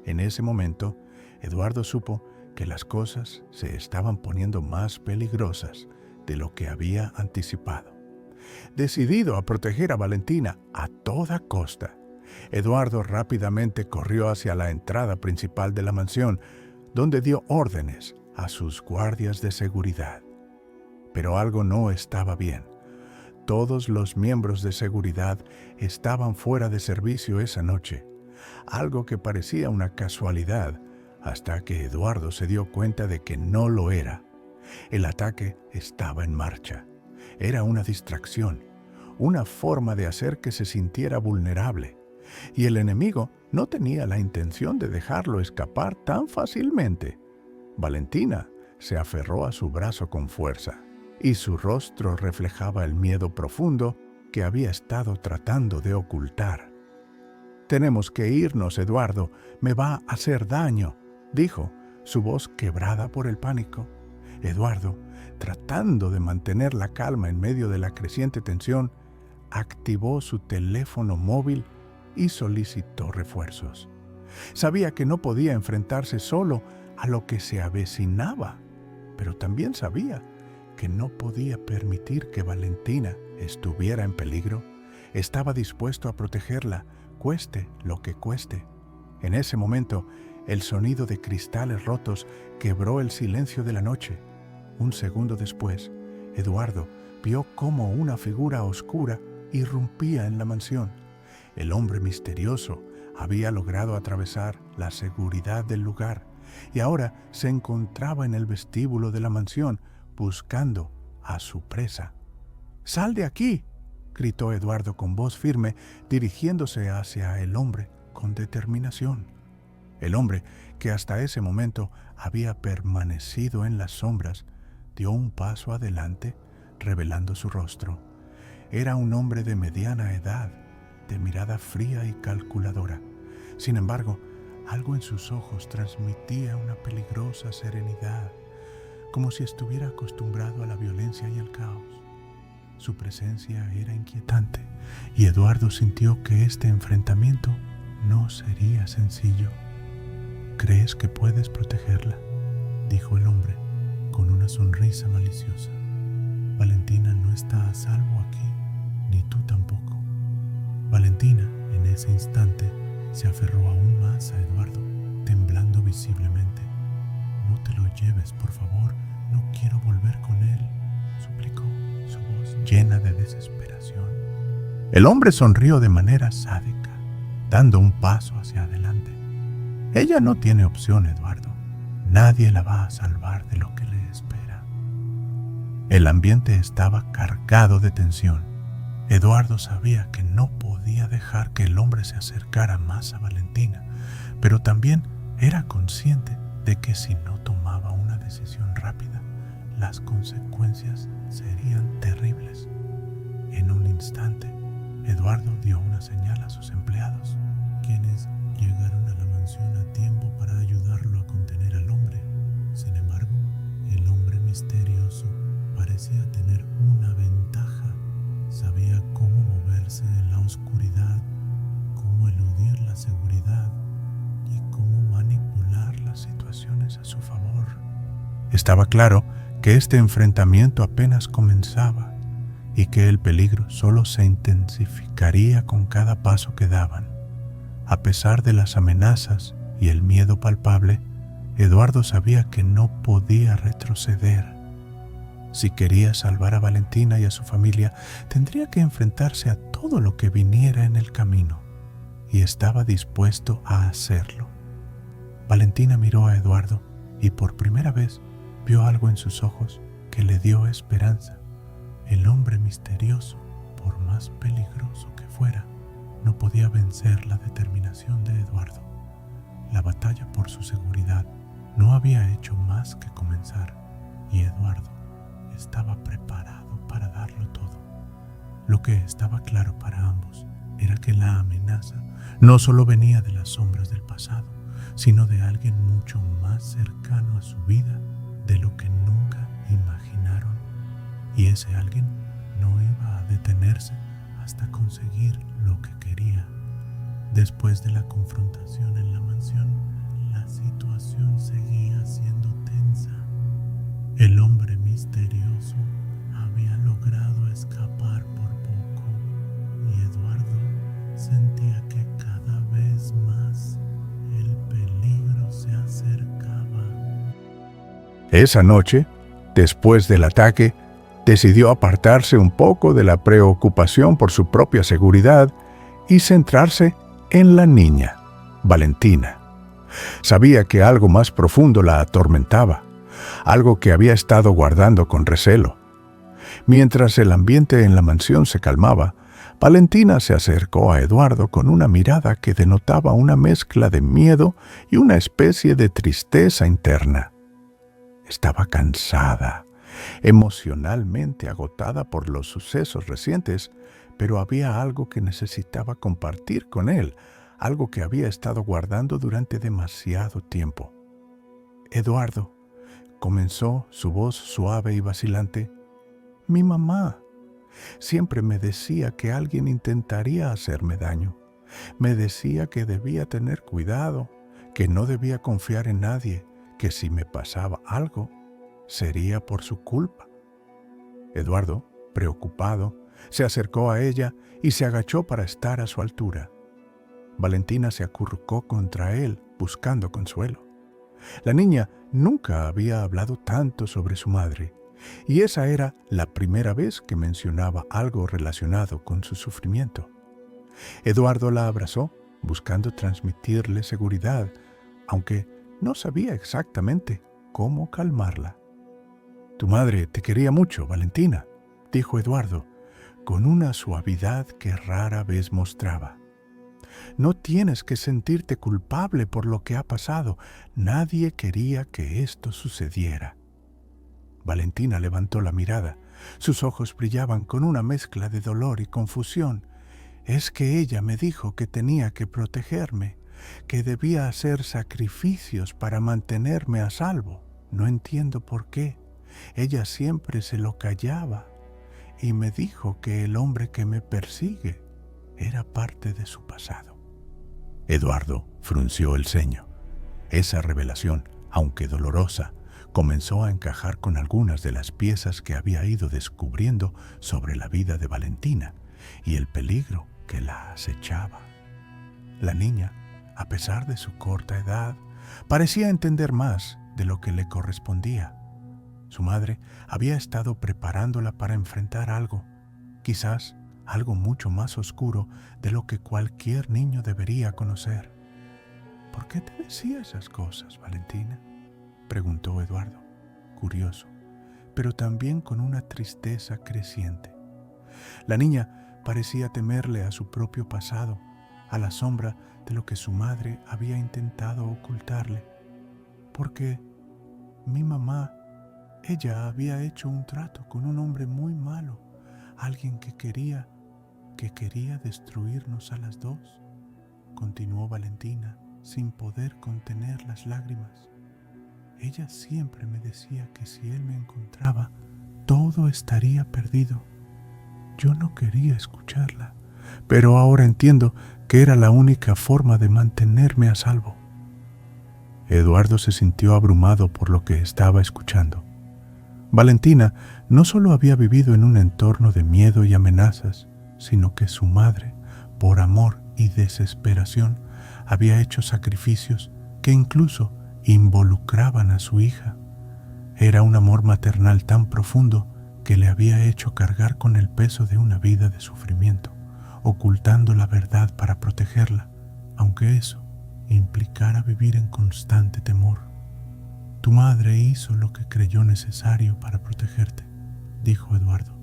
En ese momento, Eduardo supo que las cosas se estaban poniendo más peligrosas de lo que había anticipado. Decidido a proteger a Valentina a toda costa, Eduardo rápidamente corrió hacia la entrada principal de la mansión, donde dio órdenes a sus guardias de seguridad. Pero algo no estaba bien. Todos los miembros de seguridad estaban fuera de servicio esa noche, algo que parecía una casualidad hasta que Eduardo se dio cuenta de que no lo era. El ataque estaba en marcha. Era una distracción, una forma de hacer que se sintiera vulnerable, y el enemigo no tenía la intención de dejarlo escapar tan fácilmente. Valentina se aferró a su brazo con fuerza, y su rostro reflejaba el miedo profundo que había estado tratando de ocultar. «Tenemos que irnos, Eduardo. Me va a hacer daño», dijo, su voz quebrada por el pánico. Eduardo, tratando de mantener la calma en medio de la creciente tensión, activó su teléfono móvil y solicitó refuerzos. Sabía que no podía enfrentarse solo a lo que se avecinaba, pero también sabía que no podía permitir que Valentina estuviera en peligro. Estaba dispuesto a protegerla, cueste lo que cueste. En ese momento, el sonido de cristales rotos quebró el silencio de la noche. Un segundo después, Eduardo vio cómo una figura oscura irrumpía en la mansión. El hombre misterioso había logrado atravesar la seguridad del lugar y ahora se encontraba en el vestíbulo de la mansión buscando a su presa. «¡Sal de aquí!», gritó Eduardo con voz firme, dirigiéndose hacia el hombre con determinación. El hombre, que hasta ese momento había permanecido en las sombras, dio un paso adelante, revelando su rostro. Era un hombre de mediana edad, de mirada fría y calculadora. Sin embargo, algo en sus ojos transmitía una peligrosa serenidad, como si estuviera acostumbrado a la violencia y el caos. Su presencia era inquietante, y Eduardo sintió que este enfrentamiento no sería sencillo. «¿Crees que puedes protegerla?», dijo el hombre, con una sonrisa maliciosa. «Valentina no está a salvo aquí, ni tú tampoco». Valentina, en ese instante, se aferró aún más a Eduardo, temblando visiblemente. «No te lo lleves, por favor, no quiero volver con él», suplicó, su voz llena de desesperación. El hombre sonrió de manera sádica, dando un paso hacia adelante. «Ella no tiene opción, Eduardo. Nadie la va a salvar de lo que le espera». El ambiente estaba cargado de tensión. Eduardo sabía que no podía dejar que el hombre se acercara más a Valentina, pero también era consciente de que si no tomaba una decisión rápida, las consecuencias serían terribles. En un instante, Eduardo dio una señal a sus empleados, quienes llegaron a la mansión a tiempo para ayudarlo a contener al hombre. Sin embargo, Estaba claro que este enfrentamiento apenas comenzaba y que el peligro solo se intensificaría con cada paso que daban. A pesar de las amenazas y el miedo palpable, Eduardo sabía que no podía retroceder. Si quería salvar a Valentina y a su familia, tendría que enfrentarse a todo lo que viniera en el camino, y estaba dispuesto a hacerlo. Valentina miró a Eduardo y por primera vez vio algo en sus ojos que le dio esperanza. El hombre misterioso, por más peligroso que fuera, no podía vencer la determinación de Eduardo. La batalla por su seguridad no había hecho más que comenzar, y Eduardo estaba preparado para darlo todo. Lo que estaba claro para ambos era que la amenaza no solo venía de las sombras del pasado, sino de alguien mucho más cercano a su vida de lo que nunca imaginaron. Y ese alguien no iba a detenerse hasta conseguir lo que quería. Después de la confrontación en la mansión, la situación seguía siendo tensa. El hombre misterioso había logrado escapar por poco y Eduardo sentía que cada vez más el peligro se acercaba. Esa noche, después del ataque, decidió apartarse un poco de la preocupación por su propia seguridad y centrarse en la niña, Valentina. Sabía que algo más profundo la atormentaba, algo que había estado guardando con recelo. Mientras el ambiente en la mansión se calmaba, Valentina se acercó a Eduardo con una mirada que denotaba una mezcla de miedo y una especie de tristeza interna. Estaba cansada, emocionalmente agotada por los sucesos recientes, pero había algo que necesitaba compartir con él, algo que había estado guardando durante demasiado tiempo. Eduardo, comenzó su voz suave y vacilante. Mi mamá siempre me decía que alguien intentaría hacerme daño. Me decía que debía tener cuidado, que no debía confiar en nadie, que si me pasaba algo, sería por su culpa. Eduardo, preocupado, se acercó a ella y se agachó para estar a su altura. Valentina se acurrucó contra él, buscando consuelo. La niña nunca había hablado tanto sobre su madre, y esa era la primera vez que mencionaba algo relacionado con su sufrimiento. Eduardo la abrazó, buscando transmitirle seguridad, aunque no sabía exactamente cómo calmarla. Tu madre te quería mucho, Valentina, dijo Eduardo, con una suavidad que rara vez mostraba. No tienes que sentirte culpable por lo que ha pasado. Nadie quería que esto sucediera. Valentina levantó la mirada. Sus ojos brillaban con una mezcla de dolor y confusión. Es que ella me dijo que tenía que protegerme, que debía hacer sacrificios para mantenerme a salvo. No entiendo por qué. Ella siempre se lo callaba y me dijo que el hombre que me persigue era parte de su pasado. Eduardo frunció el ceño. Esa revelación, aunque dolorosa, comenzó a encajar con algunas de las piezas que había ido descubriendo sobre la vida de Valentina y el peligro que la acechaba. La niña, a pesar de su corta edad, parecía entender más de lo que le correspondía. Su madre había estado preparándola para enfrentar algo, quizás algo mucho más oscuro de lo que cualquier niño debería conocer. ¿Por qué te decía esas cosas, Valentina?, preguntó Eduardo, curioso, pero también con una tristeza creciente. La niña parecía temerle a su propio pasado, a la sombra de lo que su madre había intentado ocultarle. Porque mi mamá, ella había hecho un trato con un hombre muy malo, alguien que quería destruirnos a las dos, continuó Valentina, sin poder contener las lágrimas. Ella siempre me decía que si él me encontraba, todo estaría perdido. Yo no quería escucharla, pero ahora entiendo que era la única forma de mantenerme a salvo. Eduardo se sintió abrumado por lo que estaba escuchando. Valentina no solo había vivido en un entorno de miedo y amenazas, sino que su madre, por amor y desesperación, había hecho sacrificios que incluso involucraban a su hija. Era un amor maternal tan profundo que le había hecho cargar con el peso de una vida de sufrimiento, ocultando la verdad para protegerla, aunque eso implicara vivir en constante temor. Tu madre hizo lo que creyó necesario para protegerte, dijo Eduardo,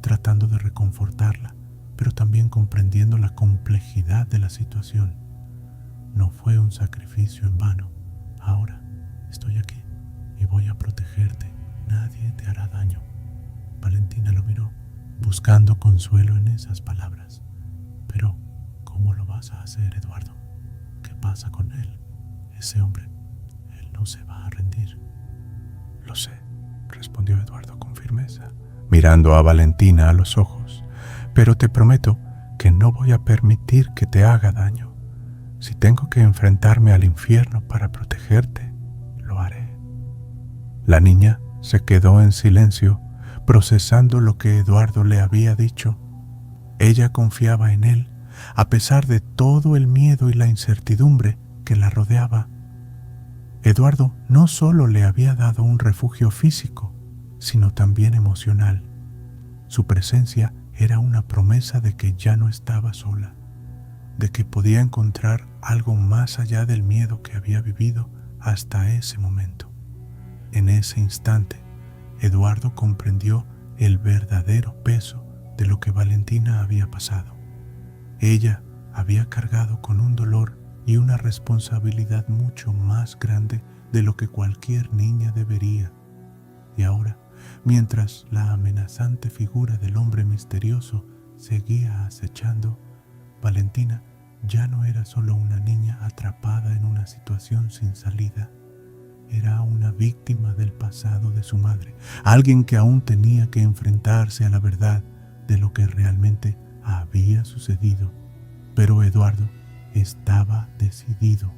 tratando de reconfortarla, pero también comprendiendo la complejidad de la situación. No fue un sacrificio en vano. Ahora estoy aquí y voy a protegerte. Nadie te hará daño. Valentina lo miró, buscando consuelo en esas palabras. Pero, ¿cómo lo vas a hacer, Eduardo? ¿Qué pasa con él? Ese hombre, él no se va a rendir. Lo sé, respondió Eduardo con firmeza, mirando a Valentina a los ojos. Pero te prometo que no voy a permitir que te haga daño. Si tengo que enfrentarme al infierno para protegerte, lo haré. La niña se quedó en silencio, procesando lo que Eduardo le había dicho. Ella confiaba en él, a pesar de todo el miedo y la incertidumbre que la rodeaba. Eduardo no solo le había dado un refugio físico, sino también emocional. Su presencia era una promesa de que ya no estaba sola, de que podía encontrar algo más allá del miedo que había vivido hasta ese momento. En ese instante, Eduardo comprendió el verdadero peso de lo que Valentina había pasado. Ella había cargado con un dolor y una responsabilidad mucho más grande de lo que cualquier niña debería. Y ahora, mientras la amenazante figura del hombre misterioso seguía acechando, Valentina ya no era solo una niña atrapada en una situación sin salida. Era una víctima del pasado de su madre, alguien que aún tenía que enfrentarse a la verdad de lo que realmente había sucedido. Pero Eduardo estaba decidido.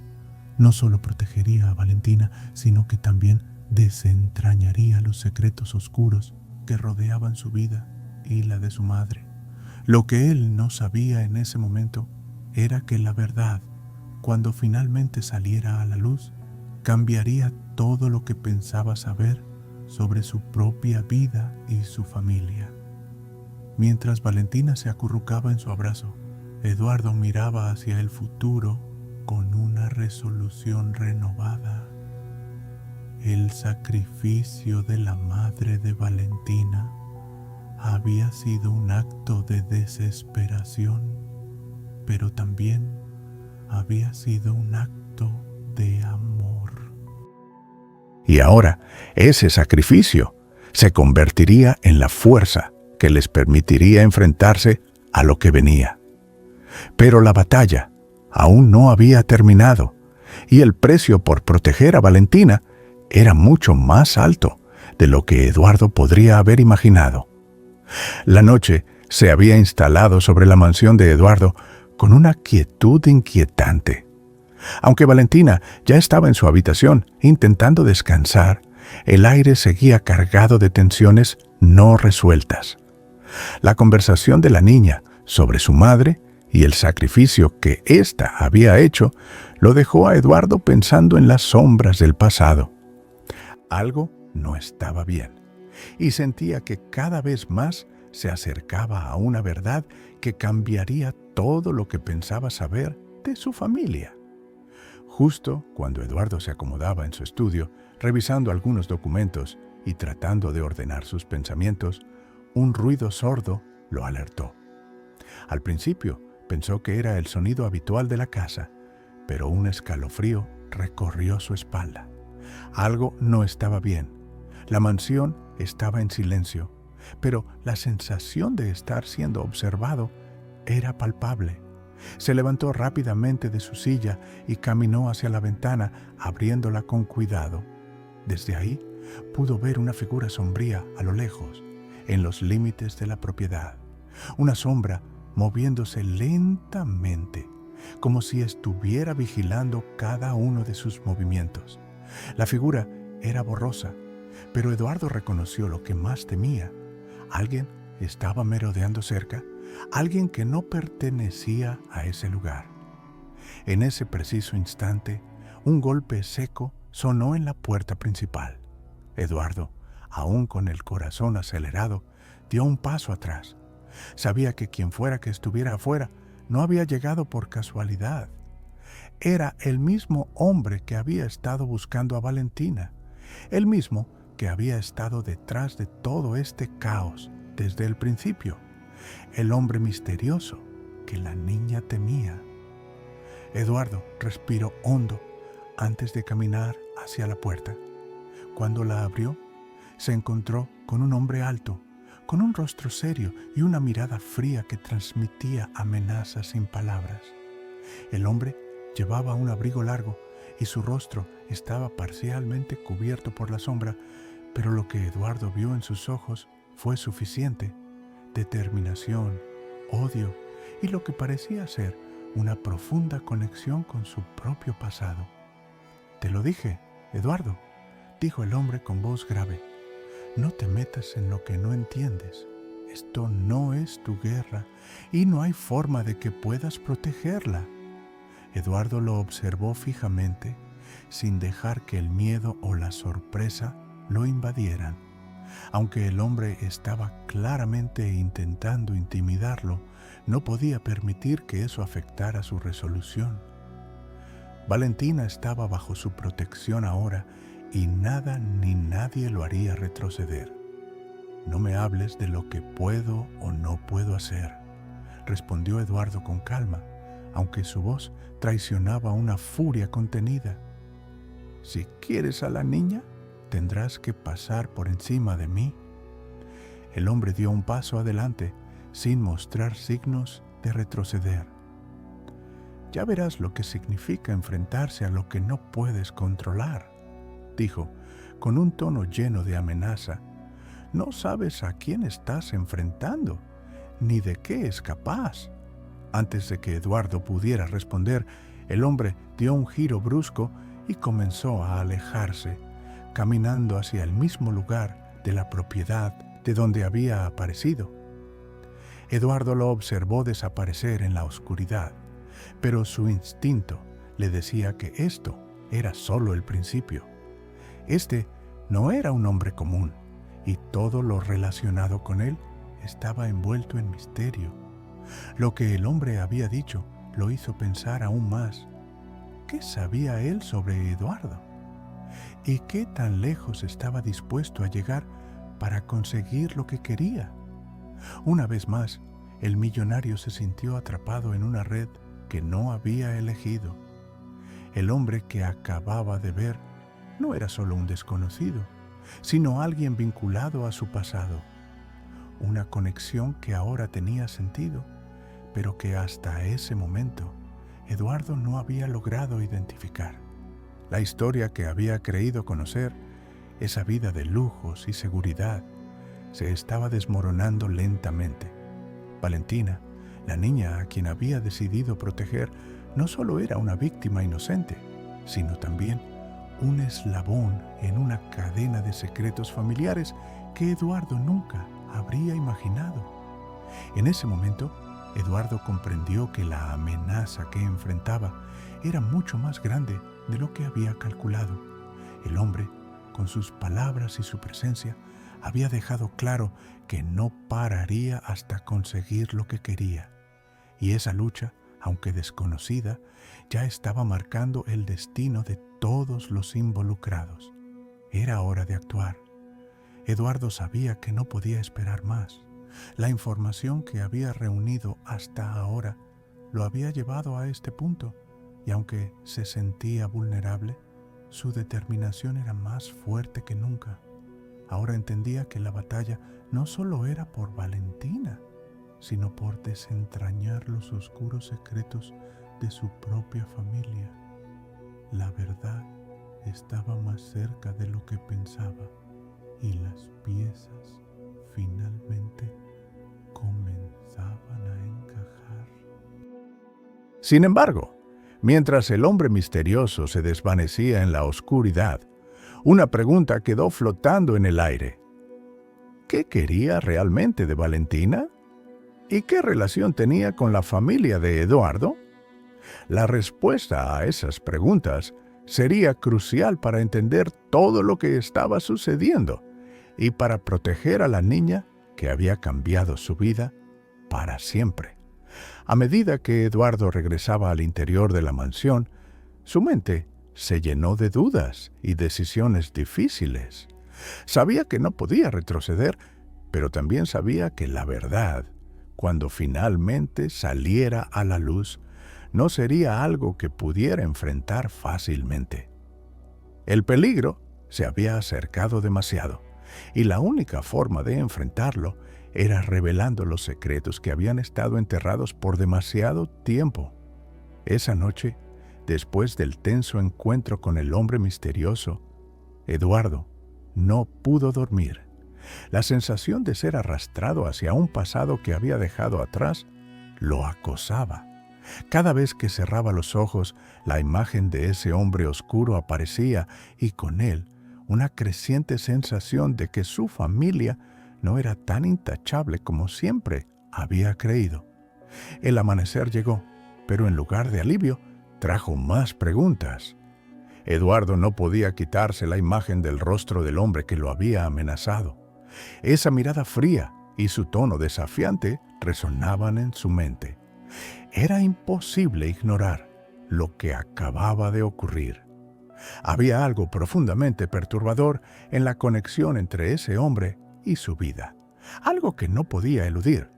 No solo protegería a Valentina, sino que también desentrañaría los secretos oscuros que rodeaban su vida y la de su madre. Lo que él no sabía en ese momento era que la verdad, cuando finalmente saliera a la luz, cambiaría todo lo que pensaba saber sobre su propia vida y su familia. Mientras Valentina se acurrucaba en su abrazo, Eduardo miraba hacia el futuro con una resolución renovada. El sacrificio de la madre de Valentina había sido un acto de desesperación, pero también había sido un acto de amor. Y ahora, ese sacrificio se convertiría en la fuerza que les permitiría enfrentarse a lo que venía. Pero la batalla aún no había terminado, y el precio por proteger a Valentina era mucho más alto de lo que Eduardo podría haber imaginado. La noche se había instalado sobre la mansión de Eduardo con una quietud inquietante. Aunque Valentina ya estaba en su habitación intentando descansar, el aire seguía cargado de tensiones no resueltas. La conversación de la niña sobre su madre y el sacrificio que ésta había hecho lo dejó a Eduardo pensando en las sombras del pasado. Algo no estaba bien, y sentía que cada vez más se acercaba a una verdad que cambiaría todo lo que pensaba saber de su familia. Justo cuando Eduardo se acomodaba en su estudio, revisando algunos documentos y tratando de ordenar sus pensamientos, un ruido sordo lo alertó. Al principio pensó que era el sonido habitual de la casa, pero un escalofrío recorrió su espalda. Algo no estaba bien. La mansión estaba en silencio, pero la sensación de estar siendo observado era palpable. Se levantó rápidamente de su silla y caminó hacia la ventana, abriéndola con cuidado. Desde ahí pudo ver una figura sombría a lo lejos, en los límites de la propiedad. Una sombra moviéndose lentamente, como si estuviera vigilando cada uno de sus movimientos. La figura era borrosa, pero Eduardo reconoció lo que más temía. Alguien estaba merodeando cerca, alguien que no pertenecía a ese lugar. En ese preciso instante, un golpe seco sonó en la puerta principal. Eduardo, aún con el corazón acelerado, dio un paso atrás. Sabía que quien fuera que estuviera afuera no había llegado por casualidad. Era el mismo hombre que había estado buscando a Valentina, el mismo que había estado detrás de todo este caos desde el principio, el hombre misterioso que la niña temía. Eduardo respiró hondo antes de caminar hacia la puerta. Cuando la abrió, se encontró con un hombre alto, con un rostro serio y una mirada fría que transmitía amenazas sin palabras. El hombre llevaba un abrigo largo y su rostro estaba parcialmente cubierto por la sombra, pero lo que Eduardo vio en sus ojos fue suficiente: determinación, odio y lo que parecía ser una profunda conexión con su propio pasado. «Te lo dije, Eduardo», dijo el hombre con voz grave. «No te metas en lo que no entiendes. Esto no es tu guerra y no hay forma de que puedas protegerla». Eduardo lo observó fijamente, sin dejar que el miedo o la sorpresa lo invadieran. Aunque el hombre estaba claramente intentando intimidarlo, no podía permitir que eso afectara su resolución. Valentina estaba bajo su protección ahora y nada ni nadie lo haría retroceder. «No me hables de lo que puedo o no puedo hacer», respondió Eduardo con calma, aunque su voz traicionaba una furia contenida. «Si quieres a la niña, tendrás que pasar por encima de mí». El hombre dio un paso adelante, sin mostrar signos de retroceder. «Ya verás lo que significa enfrentarse a lo que no puedes controlar», dijo, con un tono lleno de amenaza. «No sabes a quién estás enfrentando, ni de qué es capaz». Antes de que Eduardo pudiera responder, el hombre dio un giro brusco y comenzó a alejarse, caminando hacia el mismo lugar de la propiedad de donde había aparecido. Eduardo lo observó desaparecer en la oscuridad, pero su instinto le decía que esto era solo el principio. Este no era un hombre común, y todo lo relacionado con él estaba envuelto en misterio. Lo que el hombre había dicho lo hizo pensar aún más. ¿Qué sabía él sobre Eduardo? ¿Y qué tan lejos estaba dispuesto a llegar para conseguir lo que quería? Una vez más, el millonario se sintió atrapado en una red que no había elegido. El hombre que acababa de ver no era solo un desconocido, sino alguien vinculado a su pasado. Una conexión que ahora tenía sentido, pero que hasta ese momento Eduardo no había logrado identificar. La historia que había creído conocer, esa vida de lujos y seguridad, se estaba desmoronando lentamente. Valentina, la niña a quien había decidido proteger, no solo era una víctima inocente, sino también un eslabón en una cadena de secretos familiares que Eduardo nunca habría imaginado. En ese momento, Eduardo comprendió que la amenaza que enfrentaba era mucho más grande de lo que había calculado. El hombre, con sus palabras y su presencia, había dejado claro que no pararía hasta conseguir lo que quería. Y esa lucha, aunque desconocida, ya estaba marcando el destino de todos los involucrados. Era hora de actuar. Eduardo sabía que no podía esperar más. La información que había reunido hasta ahora lo había llevado a este punto, y aunque se sentía vulnerable, su determinación era más fuerte que nunca. Ahora entendía que la batalla no solo era por Valentina, sino por desentrañar los oscuros secretos de su propia familia. La verdad estaba más cerca de lo que pensaba, y las piezas finalmente comenzaban a encajar. Sin embargo, mientras el hombre misterioso se desvanecía en la oscuridad, una pregunta quedó flotando en el aire. ¿Qué quería realmente de Valentina? ¿Y qué relación tenía con la familia de Eduardo? La respuesta a esas preguntas sería crucial para entender todo lo que estaba sucediendo y para proteger a la niña que había cambiado su vida para siempre. A medida que Eduardo regresaba al interior de la mansión, su mente se llenó de dudas y decisiones difíciles. Sabía que no podía retroceder, pero también sabía que la verdad, cuando finalmente saliera a la luz, no sería algo que pudiera enfrentar fácilmente. El peligro se había acercado demasiado, y la única forma de enfrentarlo era revelando los secretos que habían estado enterrados por demasiado tiempo. Esa noche, después del tenso encuentro con el hombre misterioso, Eduardo no pudo dormir. La sensación de ser arrastrado hacia un pasado que había dejado atrás lo acosaba. Cada vez que cerraba los ojos, la imagen de ese hombre oscuro aparecía y con él una creciente sensación de que su familia no era tan intachable como siempre había creído. El amanecer llegó, pero en lugar de alivio, trajo más preguntas. Eduardo no podía quitarse la imagen del rostro del hombre que lo había amenazado. Esa mirada fría y su tono desafiante resonaban en su mente. Era imposible ignorar lo que acababa de ocurrir. Había algo profundamente perturbador en la conexión entre ese hombre y su vida, algo que no podía eludir.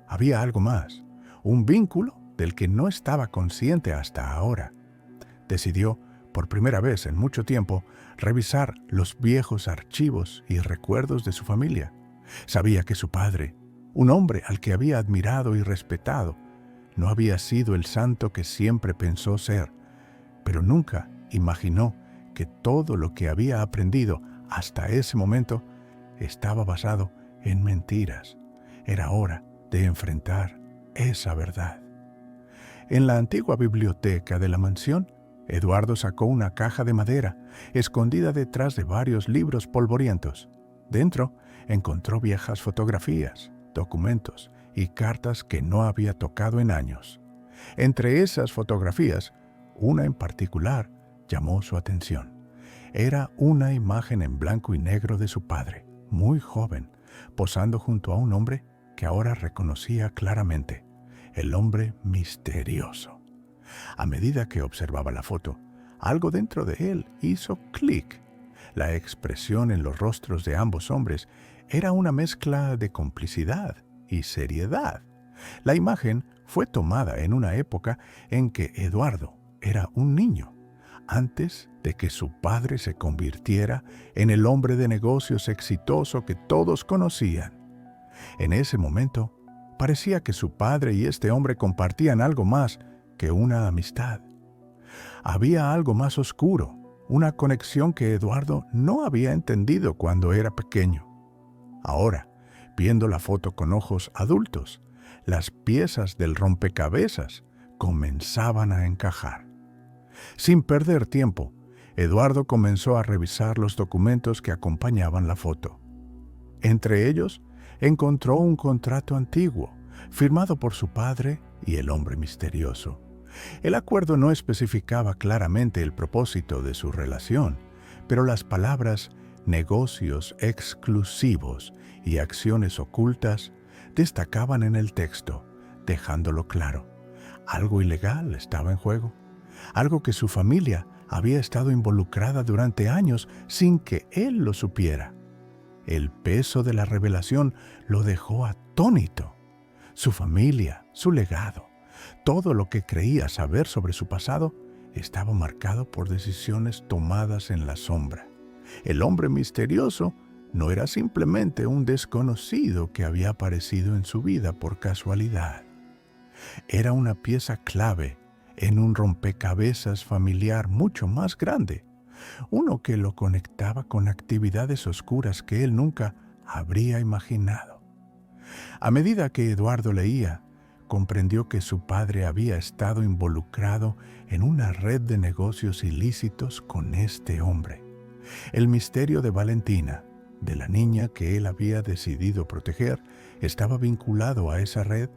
Había algo más, un vínculo del que no estaba consciente hasta ahora. Decidió, por primera vez en mucho tiempo, revisar los viejos archivos y recuerdos de su familia. Sabía que su padre, un hombre al que había admirado y respetado, no había sido el santo que siempre pensó ser, pero nunca imaginó que todo lo que había aprendido hasta ese momento estaba basado en mentiras. Era hora de enfrentar esa verdad. En la antigua biblioteca de la mansión, Eduardo sacó una caja de madera, escondida detrás de varios libros polvorientos. Dentro encontró viejas fotografías, documentos y cartas que no había tocado en años. Entre esas fotografías, una en particular llamó su atención. Era una imagen en blanco y negro de su padre, muy joven, posando junto a un hombre que ahora reconocía claramente, el hombre misterioso. A medida que observaba la foto, algo dentro de él hizo clic. La expresión en los rostros de ambos hombres era una mezcla de complicidad y seriedad. La imagen fue tomada en una época en que Eduardo era un niño, antes de que su padre se convirtiera en el hombre de negocios exitoso que todos conocían. En ese momento, parecía que su padre y este hombre compartían algo más que una amistad. Había algo más oscuro, una conexión que Eduardo no había entendido cuando era pequeño. Ahora, viendo la foto con ojos adultos, las piezas del rompecabezas comenzaban a encajar. Sin perder tiempo, Eduardo comenzó a revisar los documentos que acompañaban la foto. Entre ellos, encontró un contrato antiguo, firmado por su padre y el hombre misterioso. El acuerdo no especificaba claramente el propósito de su relación, pero las palabras negocios exclusivos y acciones ocultas destacaban en el texto, dejándolo claro. Algo ilegal estaba en juego, algo que su familia había estado involucrada durante años sin que él lo supiera. El peso de la revelación lo dejó atónito. Su familia, su legado, todo lo que creía saber sobre su pasado estaba marcado por decisiones tomadas en la sombra. El hombre misterioso no era simplemente un desconocido que había aparecido en su vida por casualidad. Era una pieza clave en un rompecabezas familiar mucho más grande, uno que lo conectaba con actividades oscuras que él nunca habría imaginado. A medida que Eduardo leía, comprendió que su padre había estado involucrado en una red de negocios ilícitos con este hombre. El misterio de Valentina, de la niña que él había decidido proteger, estaba vinculado a esa red.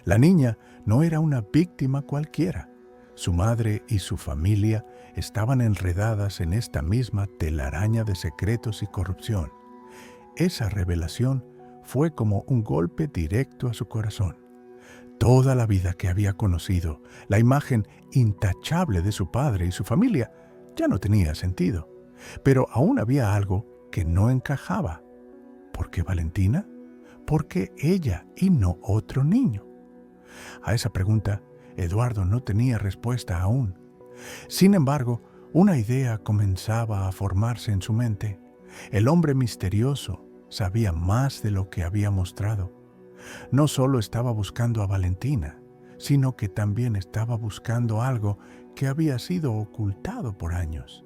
La niña no era una víctima cualquiera. Su madre y su familia estaban enredadas en esta misma telaraña de secretos y corrupción. Esa revelación fue como un golpe directo a su corazón. Toda la vida que había conocido, la imagen intachable de su padre y su familia, ya no tenía sentido. Pero aún había algo que no encajaba. ¿Por qué Valentina? ¿Por qué ella y no otro niño? A esa pregunta, Eduardo no tenía respuesta aún. Sin embargo, una idea comenzaba a formarse en su mente. El hombre misterioso sabía más de lo que había mostrado. No solo estaba buscando a Valentina, sino que también estaba buscando algo que había sido ocultado por años.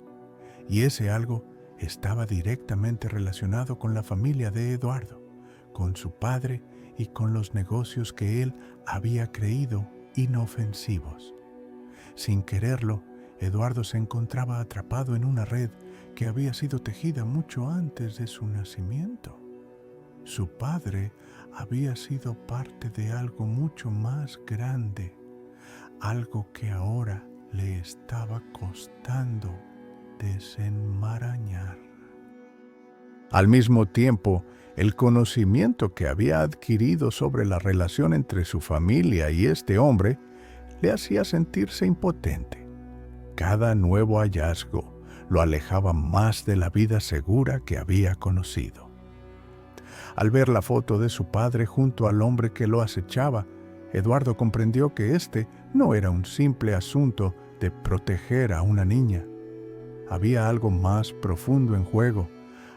Y ese algo estaba directamente relacionado con la familia de Eduardo, con su padre y con los negocios que él había creído inofensivos. Sin quererlo, Eduardo se encontraba atrapado en una red que había sido tejida mucho antes de su nacimiento. Su padre había sido parte de algo mucho más grande, algo que ahora le estaba costando desenmarañar. Al mismo tiempo, el conocimiento que había adquirido sobre la relación entre su familia y este hombre le hacía sentirse impotente. Cada nuevo hallazgo lo alejaba más de la vida segura que había conocido. Al ver la foto de su padre junto al hombre que lo acechaba, Eduardo comprendió que este no era un simple asunto de proteger a una niña. Había algo más profundo en juego,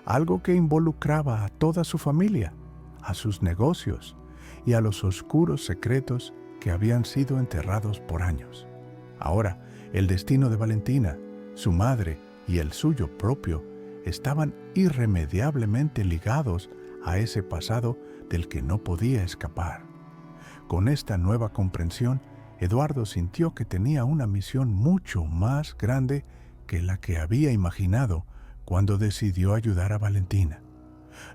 algo que involucraba a toda su familia, a sus negocios y a los oscuros secretos que habían sido enterrados por años. Ahora, el destino de Valentina, su madre y el suyo propio estaban irremediablemente ligados a ese pasado del que no podía escapar. Con esta nueva comprensión, Eduardo sintió que tenía una misión mucho más grande que la que había imaginado cuando decidió ayudar a Valentina.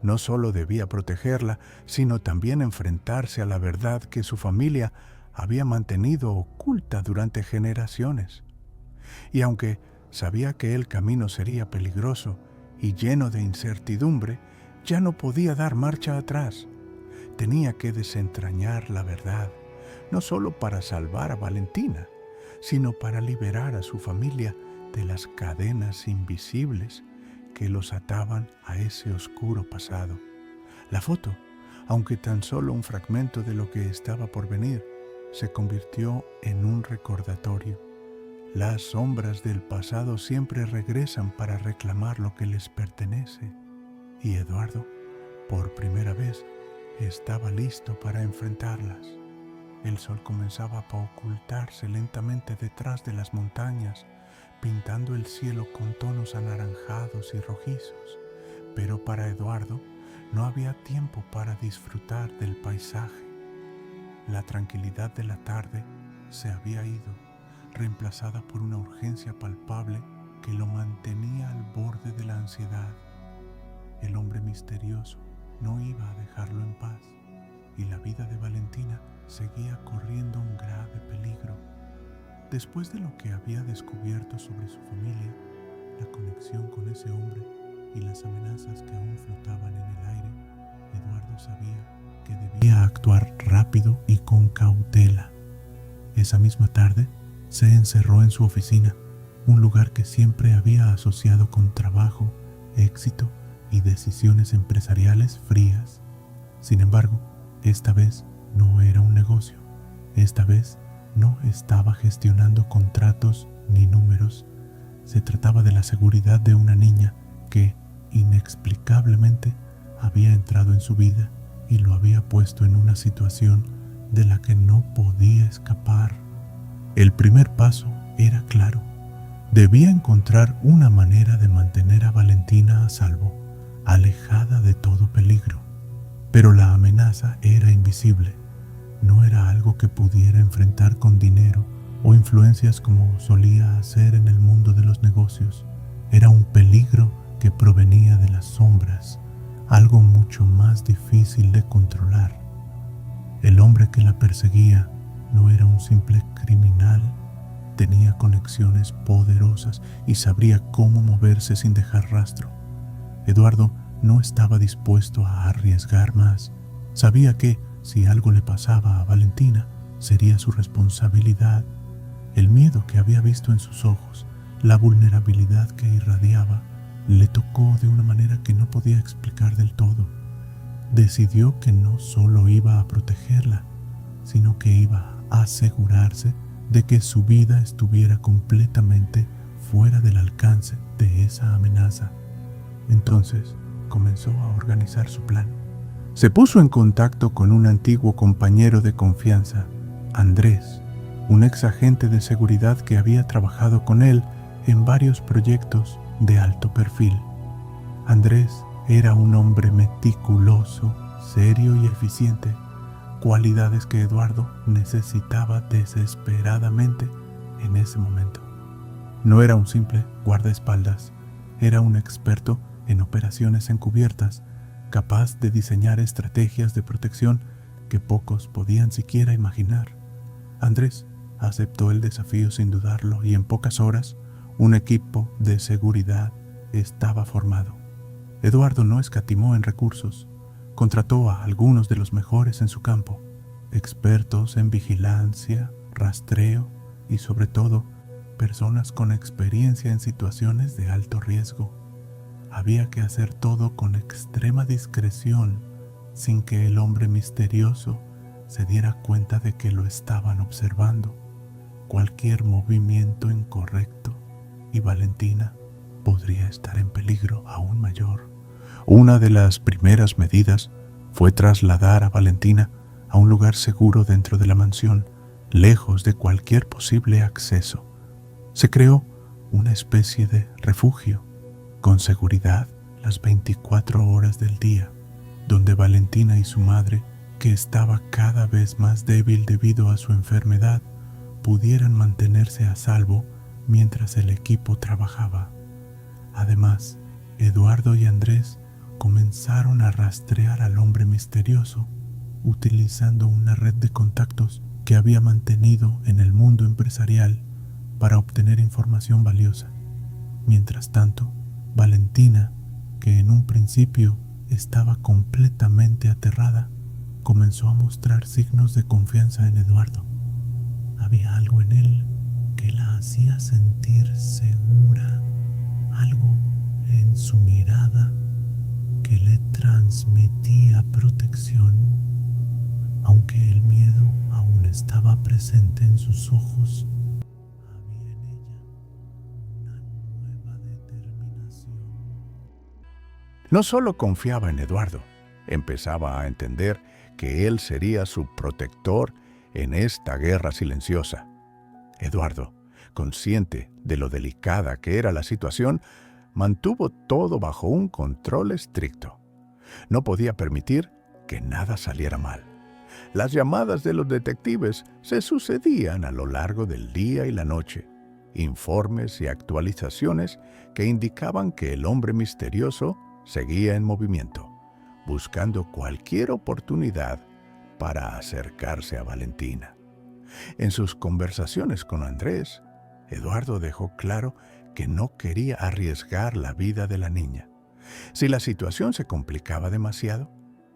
No solo debía protegerla, sino también enfrentarse a la verdad que su familia había mantenido oculta durante generaciones. Y aunque sabía que el camino sería peligroso y lleno de incertidumbre, ya no podía dar marcha atrás. Tenía que desentrañar la verdad, no solo para salvar a Valentina, sino para liberar a su familia de las cadenas invisibles que los ataban a ese oscuro pasado. La foto, aunque tan solo un fragmento de lo que estaba por venir, se convirtió en un recordatorio. Las sombras del pasado siempre regresan para reclamar lo que les pertenece. Y Eduardo, por primera vez, estaba listo para enfrentarlas. El sol comenzaba a ocultarse lentamente detrás de las montañas, pintando el cielo con tonos anaranjados y rojizos. Pero para Eduardo no había tiempo para disfrutar del paisaje. La tranquilidad de la tarde se había ido, reemplazada por una urgencia palpable que lo mantenía al borde de la ansiedad. El hombre misterioso no iba a dejarlo en paz, y la vida de Valentina seguía corriendo un grave peligro. Después de lo que había descubierto sobre su familia, la conexión con ese hombre y las amenazas que aún flotaban en el aire, Eduardo sabía que debía actuar rápido y con cautela. Esa misma tarde se encerró en su oficina, un lugar que siempre había asociado con trabajo, éxito y decisiones empresariales frías. Sin embargo, esta vez no era un negocio. Esta vez no estaba gestionando contratos ni números. Se trataba de la seguridad de una niña que, inexplicablemente, había entrado en su vida y lo había puesto en una situación de la que no podía escapar. El primer paso era claro. Debía encontrar una manera de mantener a Valentina a salvo, alejada de todo peligro. Pero la amenaza era invisible. no era algo que pudiera enfrentar con dinero o influencias como solía hacer en el mundo de los negocios. Era un peligro que provenía de las sombras, algo mucho más difícil de controlar. El hombre que la perseguía no era un simple criminal, tenía conexiones poderosas y sabría cómo moverse sin dejar rastro. Eduardo no estaba dispuesto a arriesgar más. Sabía que, si algo le pasaba a Valentina, sería su responsabilidad. El miedo que había visto en sus ojos, la vulnerabilidad que irradiaba, le tocó de una manera que no podía explicar del todo. Decidió que no solo iba a protegerla, sino que iba a asegurarse de que su vida estuviera completamente fuera del alcance de esa amenaza. Entonces comenzó a organizar su plan. Se puso en contacto con un antiguo compañero de confianza, Andrés, un ex agente de seguridad que había trabajado con él en varios proyectos de alto perfil. Andrés era un hombre meticuloso, serio y eficiente, cualidades que Eduardo necesitaba desesperadamente en ese momento. No era un simple guardaespaldas, era un experto en operaciones encubiertas, capaz de diseñar estrategias de protección que pocos podían siquiera imaginar. Andrés aceptó el desafío sin dudarlo y en pocas horas un equipo de seguridad estaba formado. Eduardo no escatimó en recursos. Contrató a algunos de los mejores en su campo, expertos en vigilancia, rastreo y sobre todo personas con experiencia en situaciones de alto riesgo. Había que hacer todo con extrema discreción, sin que el hombre misterioso se diera cuenta de que lo estaban observando. Cualquier movimiento incorrecto y Valentina podría estar en peligro aún mayor. Una de las primeras medidas fue trasladar a Valentina a un lugar seguro dentro de la mansión, lejos de cualquier posible acceso. Se creó una especie de refugio, con seguridad las 24 horas del día, donde Valentina y su madre, que estaba cada vez más débil debido a su enfermedad, pudieran mantenerse a salvo mientras el equipo trabajaba. Además, Eduardo y Andrés comenzaron a rastrear al hombre misterioso, utilizando una red de contactos que había mantenido en el mundo empresarial para obtener información valiosa. Mientras tanto, Valentina, que en un principio estaba completamente aterrada, comenzó a mostrar signos de confianza en Eduardo. Había algo en él que la hacía sentir segura, algo en su mirada que le transmitía protección, aunque el miedo aún estaba presente en sus ojos. Había en ella una nueva determinación. No solo confiaba en Eduardo, empezaba a entender que él sería su protector en esta guerra silenciosa. Eduardo, consciente de lo delicada que era la situación, mantuvo todo bajo un control estricto. No podía permitir que nada saliera mal. Las llamadas de los detectives se sucedían a lo largo del día y la noche, informes y actualizaciones que indicaban que el hombre misterioso seguía en movimiento, buscando cualquier oportunidad para acercarse a Valentina. En sus conversaciones con Andrés, Eduardo dejó claro que no quería arriesgar la vida de la niña. Si la situación se complicaba demasiado,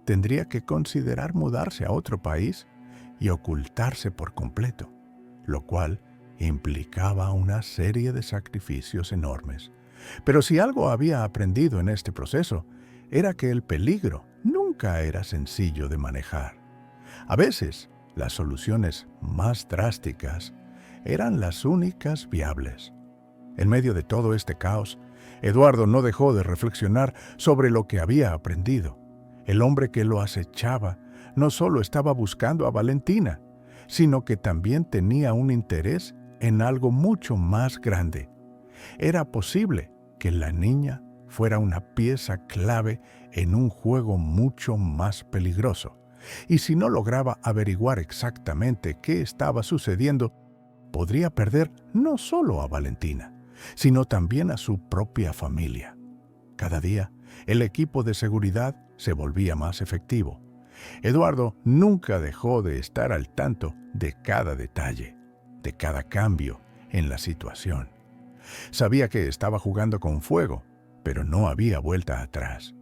tendría que considerar mudarse a otro país y ocultarse por completo, lo cual implicaba una serie de sacrificios enormes. Pero si algo había aprendido en este proceso, era que el peligro nunca era sencillo de manejar. A veces, las soluciones más drásticas eran las únicas viables. En medio de todo este caos, Eduardo no dejó de reflexionar sobre lo que había aprendido. El hombre que lo acechaba no solo estaba buscando a Valentina, sino que también tenía un interés en algo mucho más grande. Era posible que la niña fuera una pieza clave en un juego mucho más peligroso, Y si no lograba averiguar exactamente qué estaba sucediendo, podría perder no solo a Valentina, sino también a su propia familia. Cada día, el equipo de seguridad se volvía más efectivo. Eduardo nunca dejó de estar al tanto de cada detalle, de cada cambio en la situación. Sabía que estaba jugando con fuego, pero no había vuelta atrás.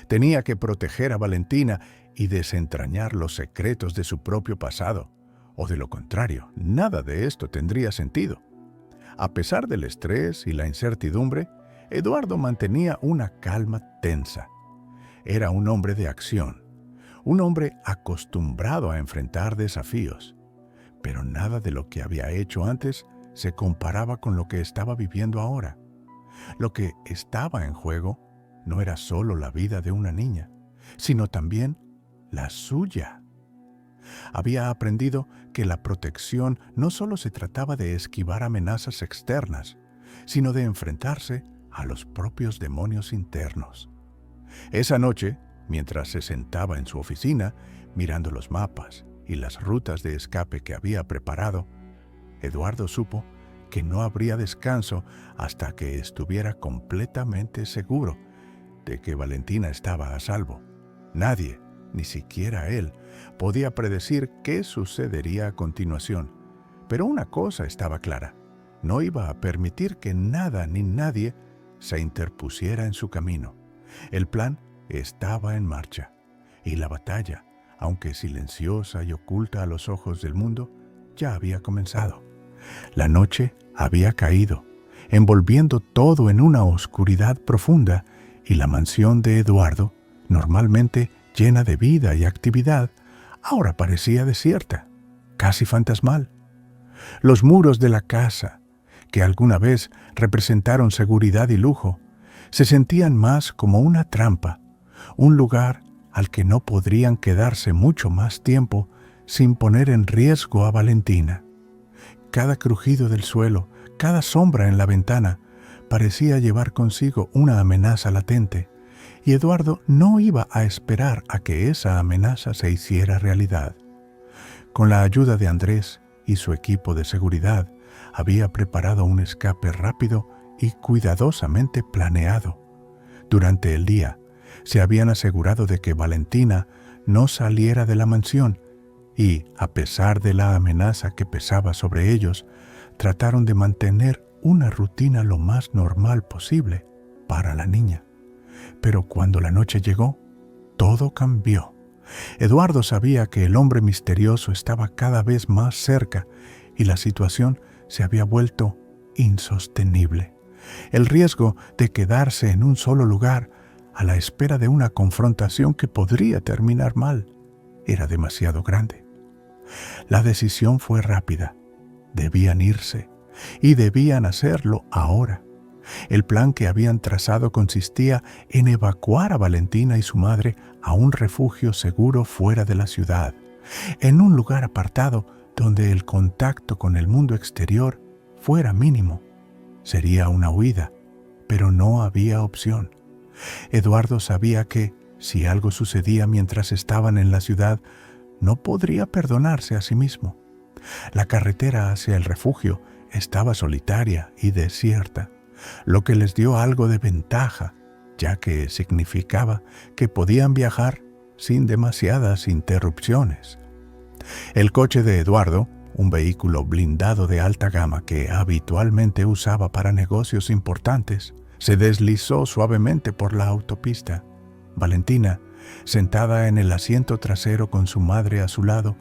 Tenía que proteger a Valentina y desentrañar los secretos de su propio pasado, o de lo contrario, nada de esto tendría sentido. A pesar del estrés y la incertidumbre, Eduardo mantenía una calma tensa. Era un hombre de acción, un hombre acostumbrado a enfrentar desafíos, pero nada de lo que había hecho antes se comparaba con lo que estaba viviendo ahora. Lo que estaba en juego no era solo la vida de una niña, sino también la suya. Había aprendido que la protección no solo se trataba de esquivar amenazas externas, sino de enfrentarse a los propios demonios internos. Esa noche, mientras se sentaba en su oficina, mirando los mapas y las rutas de escape que había preparado, Eduardo supo que no habría descanso hasta que estuviera completamente seguro de que Valentina estaba a salvo. Nadie, ni siquiera él, podía predecir qué sucedería a continuación. Pero una cosa estaba clara: no iba a permitir que nada ni nadie se interpusiera en su camino. El plan estaba en marcha, y la batalla, aunque silenciosa y oculta a los ojos del mundo, ya había comenzado. La noche había caído, envolviendo todo en una oscuridad profunda, y la mansión de Eduardo, normalmente llena de vida y actividad, ahora parecía desierta, casi fantasmal. Los muros de la casa, que alguna vez representaron seguridad y lujo, se sentían más como una trampa, un lugar al que no podrían quedarse mucho más tiempo sin poner en riesgo a Valentina. Cada crujido del suelo, cada sombra en la ventana, parecía llevar consigo una amenaza latente, y Eduardo no iba a esperar a que esa amenaza se hiciera realidad. Con la ayuda de Andrés y su equipo de seguridad, había preparado un escape rápido y cuidadosamente planeado. Durante el día, se habían asegurado de que Valentina no saliera de la mansión y, a pesar de la amenaza que pesaba sobre ellos, trataron de mantener una rutina lo más normal posible para la niña. Pero cuando la noche llegó, todo cambió. Eduardo sabía que el hombre misterioso estaba cada vez más cerca y la situación se había vuelto insostenible. El riesgo de quedarse en un solo lugar a la espera de una confrontación que podría terminar mal era demasiado grande. La decisión fue rápida. Debían irse, y debían hacerlo ahora. El plan que habían trazado consistía en evacuar a Valentina y su madre a un refugio seguro fuera de la ciudad, en un lugar apartado donde el contacto con el mundo exterior fuera mínimo. Sería una huida, pero no había opción. Eduardo sabía que, si algo sucedía mientras estaban en la ciudad, no podría perdonarse a sí mismo. La carretera hacia el refugio estaba solitaria y desierta, lo que les dio algo de ventaja, ya que significaba que podían viajar sin demasiadas interrupciones. El coche de Eduardo, un vehículo blindado de alta gama que habitualmente usaba para negocios importantes, se deslizó suavemente por la autopista. Valentina, sentada en el asiento trasero con su madre a su lado,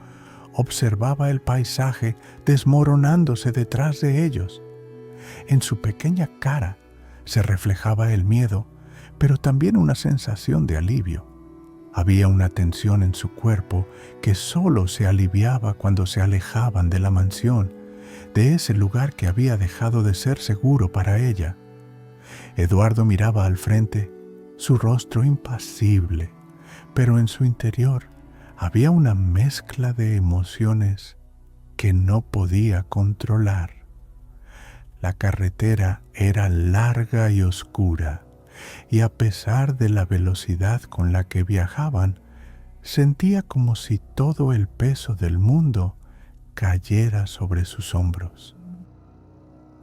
observaba el paisaje desmoronándose detrás de ellos. En su pequeña cara se reflejaba el miedo, pero también una sensación de alivio. Había una tensión en su cuerpo que solo se aliviaba cuando se alejaban de la mansión, de ese lugar que había dejado de ser seguro para ella. Eduardo miraba al frente, su rostro impasible, pero en su interior había una mezcla de emociones que no podía controlar. La carretera era larga y oscura, y a pesar de la velocidad con la que viajaban, Sentía como si todo el peso del mundo cayera sobre sus hombros.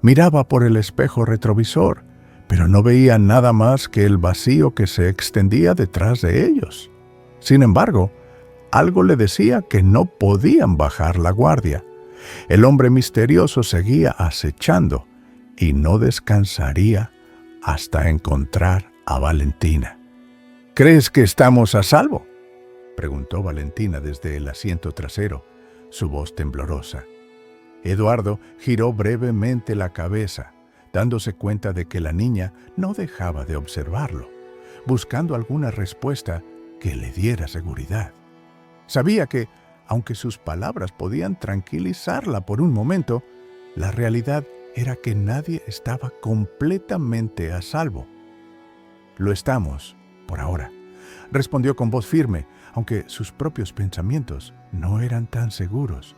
Miraba por el espejo retrovisor, pero no veía nada más que el vacío que se extendía detrás de ellos. Sin embargo, algo le decía que no podían bajar la guardia. El hombre misterioso seguía acechando y no descansaría hasta encontrar a Valentina. ¿Crees que estamos a salvo?, preguntó Valentina desde el asiento trasero, su voz temblorosa. Eduardo giró brevemente la cabeza, dándose cuenta de que la niña no dejaba de observarlo, buscando alguna respuesta que le diera seguridad. Sabía que, aunque sus palabras podían tranquilizarla por un momento, la realidad era que nadie estaba completamente a salvo. «Lo estamos, por ahora», respondió con voz firme, aunque sus propios pensamientos no eran tan seguros.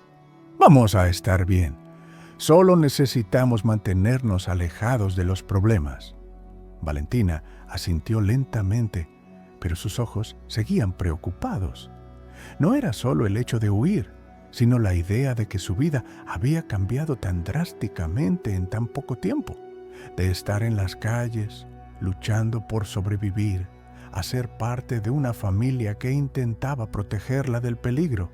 «Vamos a estar bien. Solo necesitamos mantenernos alejados de los problemas». Valentina asintió lentamente, pero sus ojos seguían preocupados. No era solo el hecho de huir, sino la idea de que su vida había cambiado tan drásticamente en tan poco tiempo. De estar en las calles, luchando por sobrevivir, a ser parte de una familia que intentaba protegerla del peligro.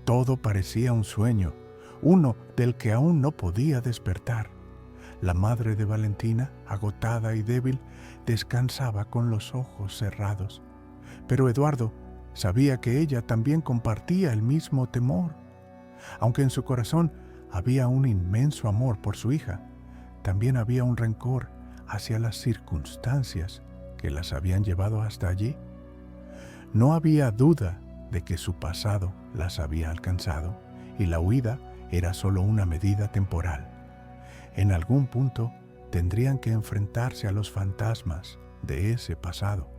Todo parecía un sueño, uno del que aún no podía despertar. La madre de Valentina, agotada y débil, descansaba con los ojos cerrados. Pero Eduardo sabía que ella también compartía el mismo temor. Aunque en su corazón había un inmenso amor por su hija, también había un rencor hacia las circunstancias que las habían llevado hasta allí. No había duda de que su pasado las había alcanzado y la huida era solo una medida temporal. En algún punto tendrían que enfrentarse a los fantasmas de ese pasado.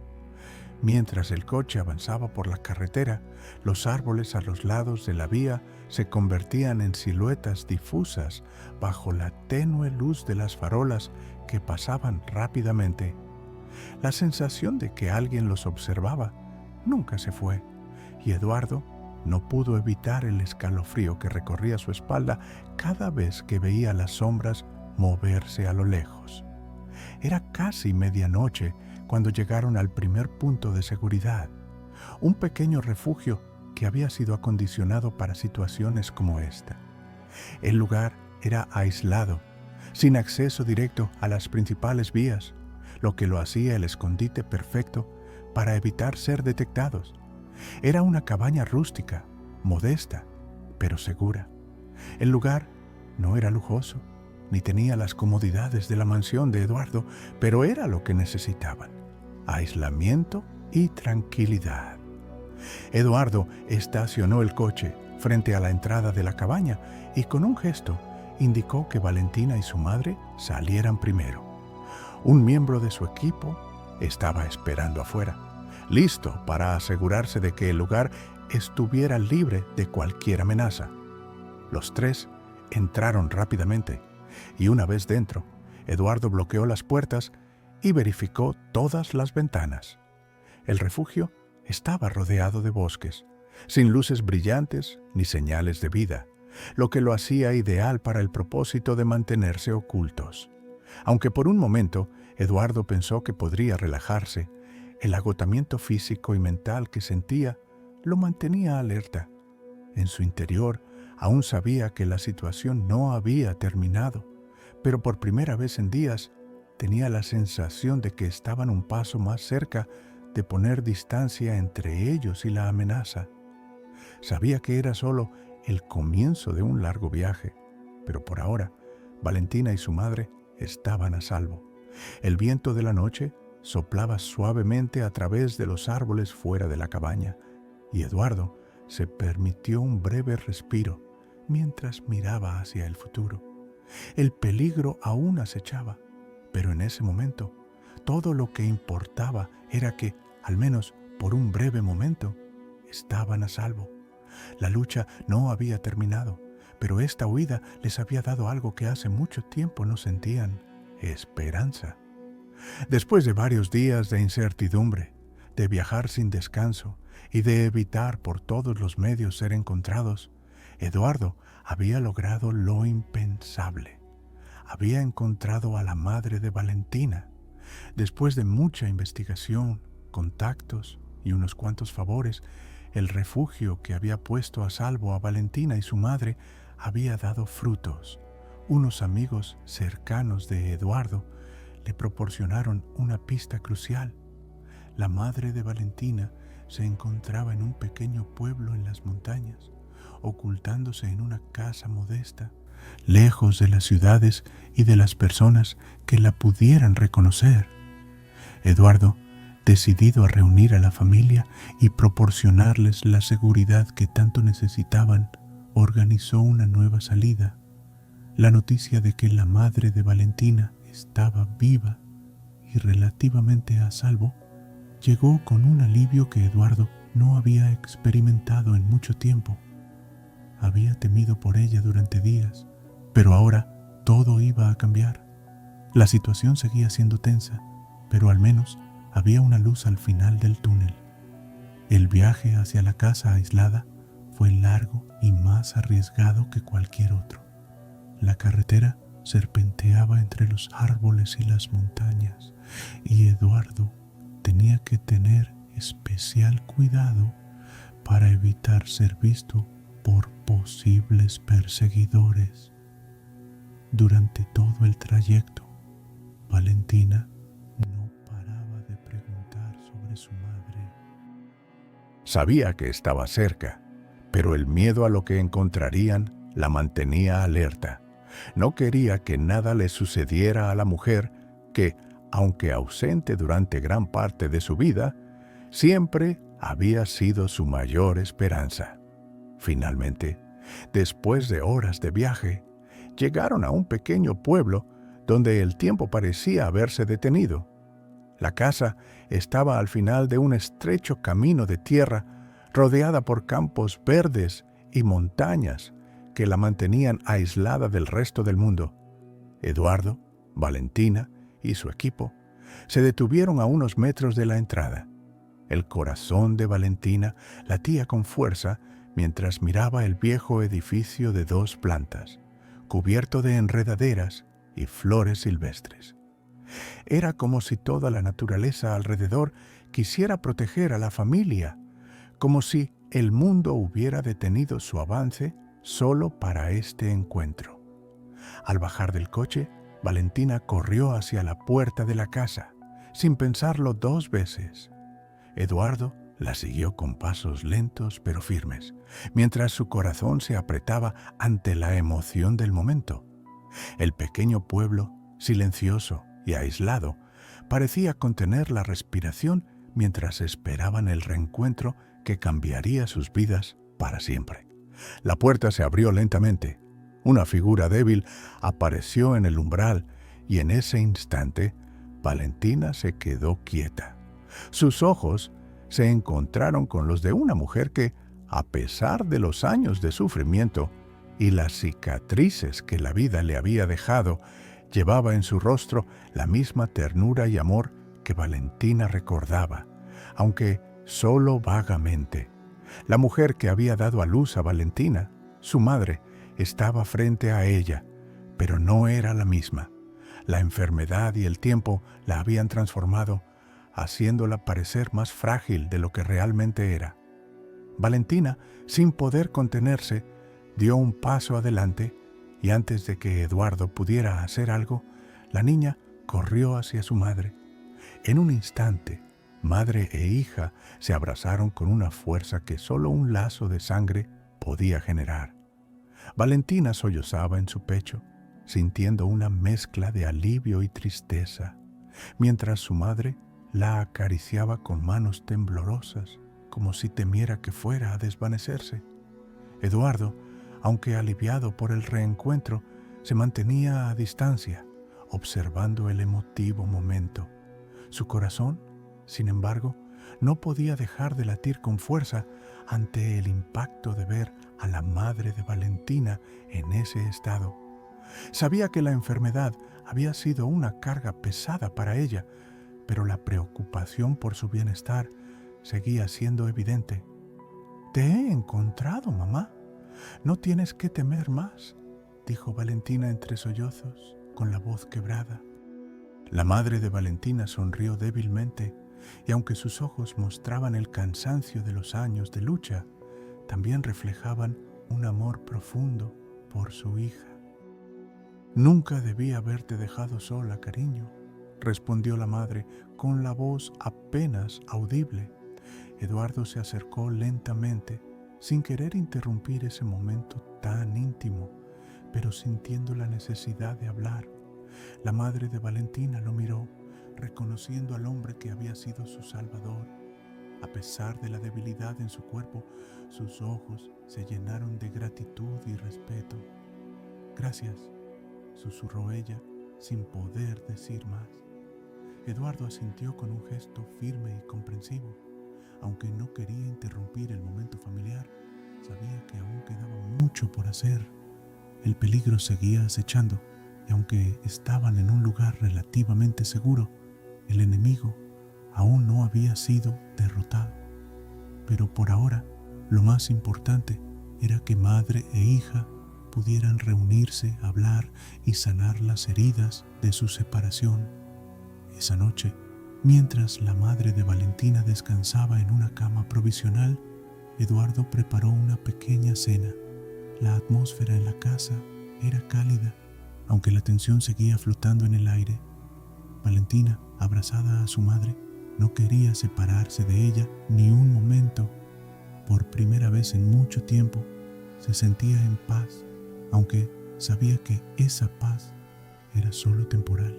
Mientras el coche avanzaba por la carretera, los árboles a los lados de la vía se convertían en siluetas difusas bajo la tenue luz de las farolas que pasaban rápidamente. La sensación de que alguien los observaba nunca se fue, y Eduardo no pudo evitar el escalofrío que recorría su espalda cada vez que veía las sombras moverse a lo lejos. Era casi medianoche cuando llegaron al primer punto de seguridad, un pequeño refugio que había sido acondicionado para situaciones como esta. El lugar era aislado, sin acceso directo a las principales vías, lo que lo hacía el escondite perfecto para evitar ser detectados. Era una cabaña rústica, modesta, pero segura. El lugar no era lujoso, ni tenía las comodidades de la mansión de Eduardo, pero era lo que necesitaban: aislamiento y tranquilidad. Eduardo estacionó el coche frente a la entrada de la cabaña y con un gesto indicó que Valentina y su madre salieran primero. Un miembro de su equipo estaba esperando afuera, listo para asegurarse de que el lugar estuviera libre de cualquier amenaza. Los tres entraron rápidamente y una vez dentro, Eduardo bloqueó las puertas y verificó todas las ventanas. El refugio estaba rodeado de bosques, sin luces brillantes ni señales de vida, lo que lo hacía ideal para el propósito de mantenerse ocultos. Aunque por un momento Eduardo pensó que podría relajarse, el agotamiento físico y mental que sentía lo mantenía alerta. En su interior aún sabía que la situación no había terminado, pero por primera vez en días tenía la sensación de que estaban un paso más cerca de poner distancia entre ellos y la amenaza. Sabía que era solo el comienzo de un largo viaje, pero por ahora Valentina y su madre estaban a salvo. El viento de la noche soplaba suavemente a través de los árboles fuera de la cabaña, y Eduardo se permitió un breve respiro mientras miraba hacia el futuro. El peligro aún acechaba, pero en ese momento todo lo que importaba era que, al menos por un breve momento, estaban a salvo. La lucha no había terminado, pero esta huida les había dado algo que hace mucho tiempo no sentían: esperanza. Después de varios días de incertidumbre, de viajar sin descanso y de evitar por todos los medios ser encontrados, Eduardo había logrado lo impensable. Había encontrado a la madre de Valentina. Después de mucha investigación, contactos y unos cuantos favores, el refugio que había puesto a salvo a Valentina y su madre había dado frutos. Unos amigos cercanos de Eduardo le proporcionaron una pista crucial. La madre de Valentina se encontraba en un pequeño pueblo en las montañas, ocultándose en una casa modesta, lejos de las ciudades y de las personas que la pudieran reconocer. Eduardo, decidido a reunir a la familia y proporcionarles la seguridad que tanto necesitaban, organizó una nueva salida. La noticia de que la madre de Valentina estaba viva y relativamente a salvo llegó con un alivio que Eduardo no había experimentado en mucho tiempo. Había temido por ella durante días, pero ahora todo iba a cambiar. La situación seguía siendo tensa, pero al menos había una luz al final del túnel. El viaje hacia la casa aislada fue largo y más arriesgado que cualquier otro. La carretera serpenteaba entre los árboles y las montañas, y Eduardo tenía que tener especial cuidado para evitar ser visto por posibles perseguidores. Durante todo el trayecto, Valentina no paraba de preguntar sobre su madre. Sabía que estaba cerca, pero el miedo a lo que encontrarían la mantenía alerta. No quería que nada le sucediera a la mujer que, aunque ausente durante gran parte de su vida, siempre había sido su mayor esperanza. Finalmente, después de horas de viaje, llegaron a un pequeño pueblo donde el tiempo parecía haberse detenido. La casa estaba al final de un estrecho camino de tierra rodeada por campos verdes y montañas que la mantenían aislada del resto del mundo. Eduardo, Valentina y su equipo se detuvieron a unos metros de la entrada. El corazón de Valentina latía con fuerza mientras miraba el viejo edificio de 2 plantas, cubierto de enredaderas y flores silvestres. Era como si toda la naturaleza alrededor quisiera proteger a la familia, como si el mundo hubiera detenido su avance solo para este encuentro. Al bajar del coche, Valentina corrió hacia la puerta de la casa, sin pensarlo 2 veces. Eduardo la siguió con pasos lentos pero firmes, mientras su corazón se apretaba ante la emoción del momento. El pequeño pueblo, silencioso y aislado, parecía contener la respiración mientras esperaban el reencuentro que cambiaría sus vidas para siempre. La puerta se abrió lentamente. Una figura débil apareció en el umbral y en ese instante Valentina se quedó quieta. Sus ojos se encontraron con los de una mujer que, a pesar de los años de sufrimiento y las cicatrices que la vida le había dejado, llevaba en su rostro la misma ternura y amor que Valentina recordaba, aunque solo vagamente. La mujer que había dado a luz a Valentina, su madre, estaba frente a ella, pero no era la misma. La enfermedad y el tiempo la habían transformado, haciéndola parecer más frágil de lo que realmente era. Valentina, sin poder contenerse, dio un paso adelante y antes de que Eduardo pudiera hacer algo, la niña corrió hacia su madre. En un instante, madre e hija se abrazaron con una fuerza que solo un lazo de sangre podía generar. Valentina sollozaba en su pecho, sintiendo una mezcla de alivio y tristeza, mientras su madre la acariciaba con manos temblorosas, como si temiera que fuera a desvanecerse. Eduardo, aunque aliviado por el reencuentro, se mantenía a distancia, observando el emotivo momento. Su corazón, sin embargo, no podía dejar de latir con fuerza ante el impacto de ver a la madre de Valentina en ese estado. Sabía que la enfermedad había sido una carga pesada para ella, pero la preocupación por su bienestar seguía siendo evidente. «Te he encontrado, mamá. No tienes que temer más», dijo Valentina entre sollozos, con la voz quebrada. La madre de Valentina sonrió débilmente, y aunque sus ojos mostraban el cansancio de los años de lucha, también reflejaban un amor profundo por su hija. «Nunca debí haberte dejado sola, cariño», respondió la madre con la voz apenas audible. Eduardo se acercó lentamente, sin querer interrumpir ese momento tan íntimo, pero sintiendo la necesidad de hablar. La madre de Valentina lo miró, reconociendo al hombre que había sido su salvador. A pesar de la debilidad en su cuerpo, sus ojos se llenaron de gratitud y respeto. «Gracias», susurró ella, sin poder decir más. Eduardo asintió con un gesto firme y comprensivo. Aunque no quería interrumpir el momento familiar, sabía que aún quedaba mucho por hacer. El peligro seguía acechando, y aunque estaban en un lugar relativamente seguro, el enemigo aún no había sido derrotado. Pero por ahora, lo más importante era que madre e hija pudieran reunirse, hablar y sanar las heridas de su separación. Esa noche, mientras la madre de Valentina descansaba en una cama provisional, Eduardo preparó una pequeña cena. La atmósfera en la casa era cálida, aunque la tensión seguía flotando en el aire. Valentina, abrazada a su madre, no quería separarse de ella ni un momento. Por primera vez en mucho tiempo, se sentía en paz, aunque sabía que esa paz era solo temporal.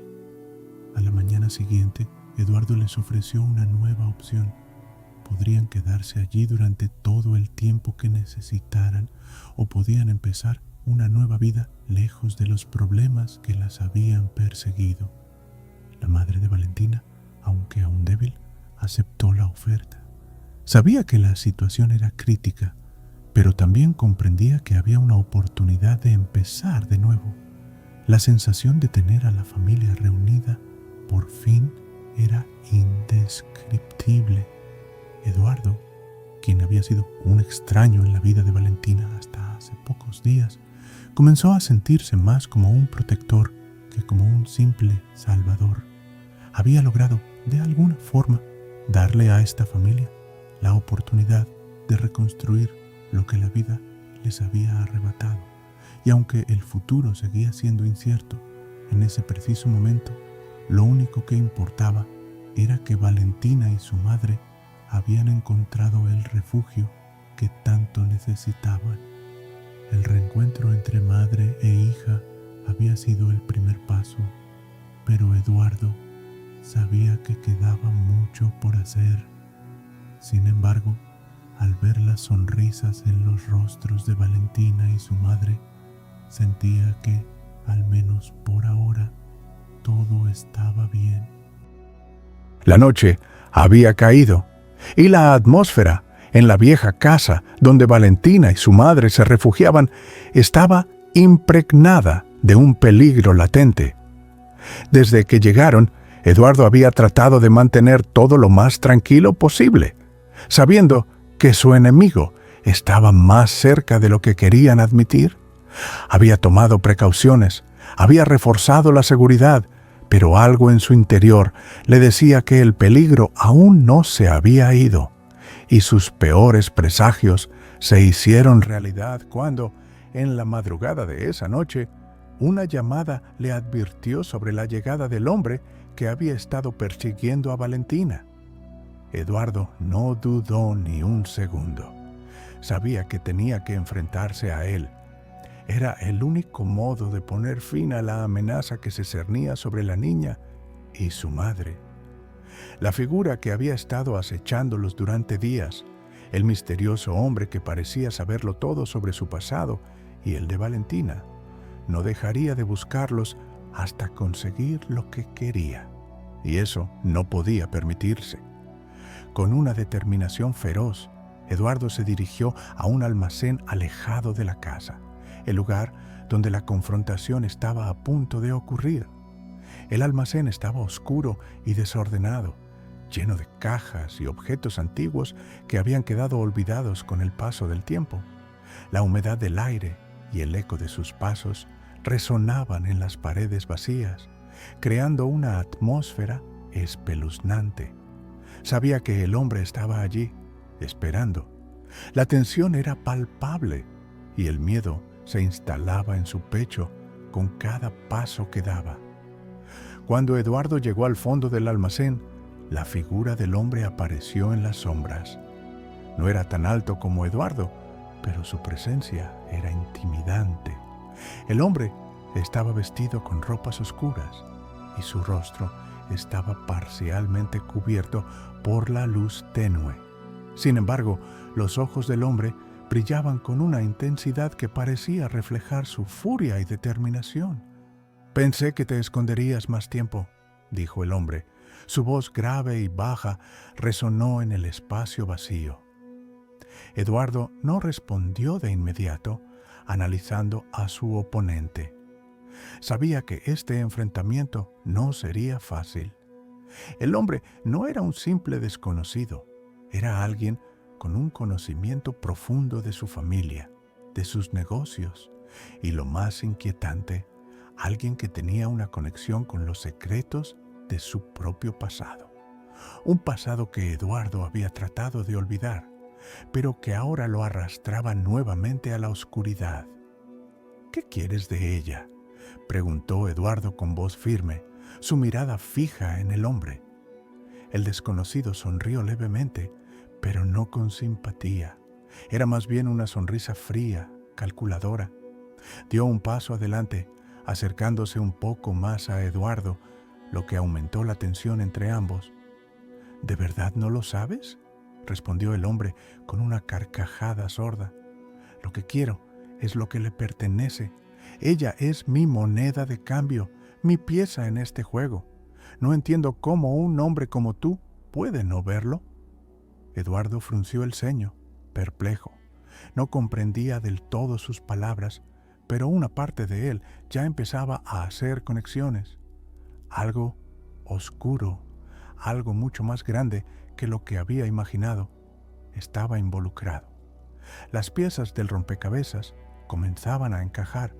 A la mañana siguiente, Eduardo les ofreció una nueva opción. Podrían quedarse allí durante todo el tiempo que necesitaran, o podían empezar una nueva vida lejos de los problemas que las habían perseguido. La madre de Valentina, aunque aún débil, aceptó la oferta. Sabía que la situación era crítica, pero también comprendía que había una oportunidad de empezar de nuevo. La sensación de tener a la familia reunida por fin era indescriptible. Eduardo, quien había sido un extraño en la vida de Valentina hasta hace pocos días, comenzó a sentirse más como un protector que como un simple salvador. Había logrado, de alguna forma, darle a esta familia la oportunidad de reconstruir lo que la vida les había arrebatado. Y aunque el futuro seguía siendo incierto, en ese preciso momento, lo único que importaba era que Valentina y su madre habían encontrado el refugio que tanto necesitaban. El reencuentro entre madre e hija había sido el primer paso, pero Eduardo sabía que quedaba mucho por hacer. Sin embargo, al ver las sonrisas en los rostros de Valentina y su madre, sentía que, al menos por ahora, todo estaba bien. La noche había caído y la atmósfera en la vieja casa donde Valentina y su madre se refugiaban estaba impregnada de un peligro latente. Desde que llegaron, Eduardo había tratado de mantener todo lo más tranquilo posible, sabiendo que su enemigo estaba más cerca de lo que querían admitir. Había tomado precauciones, había reforzado la seguridad, pero algo en su interior le decía que el peligro aún no se había ido, y sus peores presagios se hicieron realidad cuando, en la madrugada de esa noche, una llamada le advirtió sobre la llegada del hombre que había estado persiguiendo a Valentina. Eduardo no dudó ni un segundo. Sabía que tenía que enfrentarse a él. Era el único modo de poner fin a la amenaza que se cernía sobre la niña y su madre. La figura que había estado acechándolos durante días, el misterioso hombre que parecía saberlo todo sobre su pasado y el de Valentina, no dejaría de buscarlos hasta conseguir lo que quería, y eso no podía permitirse. Con una determinación feroz, Eduardo se dirigió a un almacén alejado de la casa, el lugar donde la confrontación estaba a punto de ocurrir. El almacén estaba oscuro y desordenado, lleno de cajas y objetos antiguos que habían quedado olvidados con el paso del tiempo. La humedad del aire y el eco de sus pasos resonaban en las paredes vacías, creando una atmósfera espeluznante. Sabía que el hombre estaba allí, esperando. La tensión era palpable y el miedo se instalaba en su pecho con cada paso que daba. Cuando Eduardo llegó al fondo del almacén, la figura del hombre apareció en las sombras. No era tan alto como Eduardo, pero su presencia era intimidante. El hombre estaba vestido con ropas oscuras y su rostro estaba parcialmente cubierto por la luz tenue. Sin embargo, los ojos del hombre brillaban con una intensidad que parecía reflejar su furia y determinación. «Pensé que te esconderías más tiempo», dijo el hombre. Su voz grave y baja resonó en el espacio vacío. Eduardo no respondió de inmediato, analizando a su oponente. Sabía que este enfrentamiento no sería fácil. El hombre no era un simple desconocido, era alguien con un conocimiento profundo de su familia, de sus negocios y, lo más inquietante, alguien que tenía una conexión con los secretos de su propio pasado. Un pasado que Eduardo había tratado de olvidar, pero que ahora lo arrastraba nuevamente a la oscuridad. «¿Qué quieres de ella?», preguntó Eduardo con voz firme, su mirada fija en el hombre. El desconocido sonrió levemente, pero no con simpatía. Era más bien una sonrisa fría, calculadora. Dio un paso adelante, acercándose un poco más a Eduardo, lo que aumentó la tensión entre ambos. «¿De verdad no lo sabes?», respondió el hombre con una carcajada sorda. «Lo que quiero es lo que le pertenece. Ella es mi moneda de cambio, mi pieza en este juego. No entiendo cómo un hombre como tú puede no verlo». Eduardo frunció el ceño, perplejo. No comprendía del todo sus palabras, pero una parte de él ya empezaba a hacer conexiones. Algo oscuro, algo mucho más grande que lo que había imaginado, estaba involucrado. Las piezas del rompecabezas comenzaban a encajar,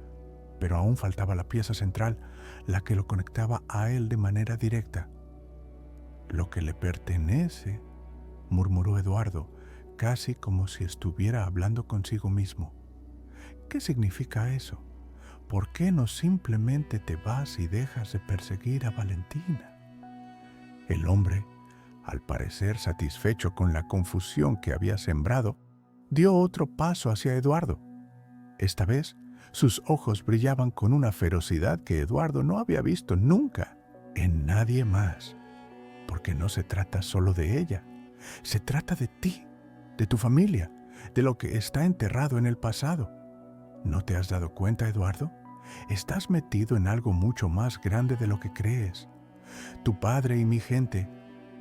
pero aún faltaba la pieza central, la que lo conectaba a él de manera directa. «Lo que le pertenece», murmuró Eduardo, casi como si estuviera hablando consigo mismo. «¿Qué significa eso? ¿Por qué no simplemente te vas y dejas de perseguir a Valentina?». El hombre, al parecer satisfecho con la confusión que había sembrado, dio otro paso hacia Eduardo. Esta vez, sus ojos brillaban con una ferocidad que Eduardo no había visto nunca en nadie más. Porque no se trata solo de ella, se trata de ti, de tu familia, de lo que está enterrado en el pasado. ¿No te has dado cuenta, Eduardo? Estás metido en algo mucho más grande de lo que crees. Tu padre y mi gente,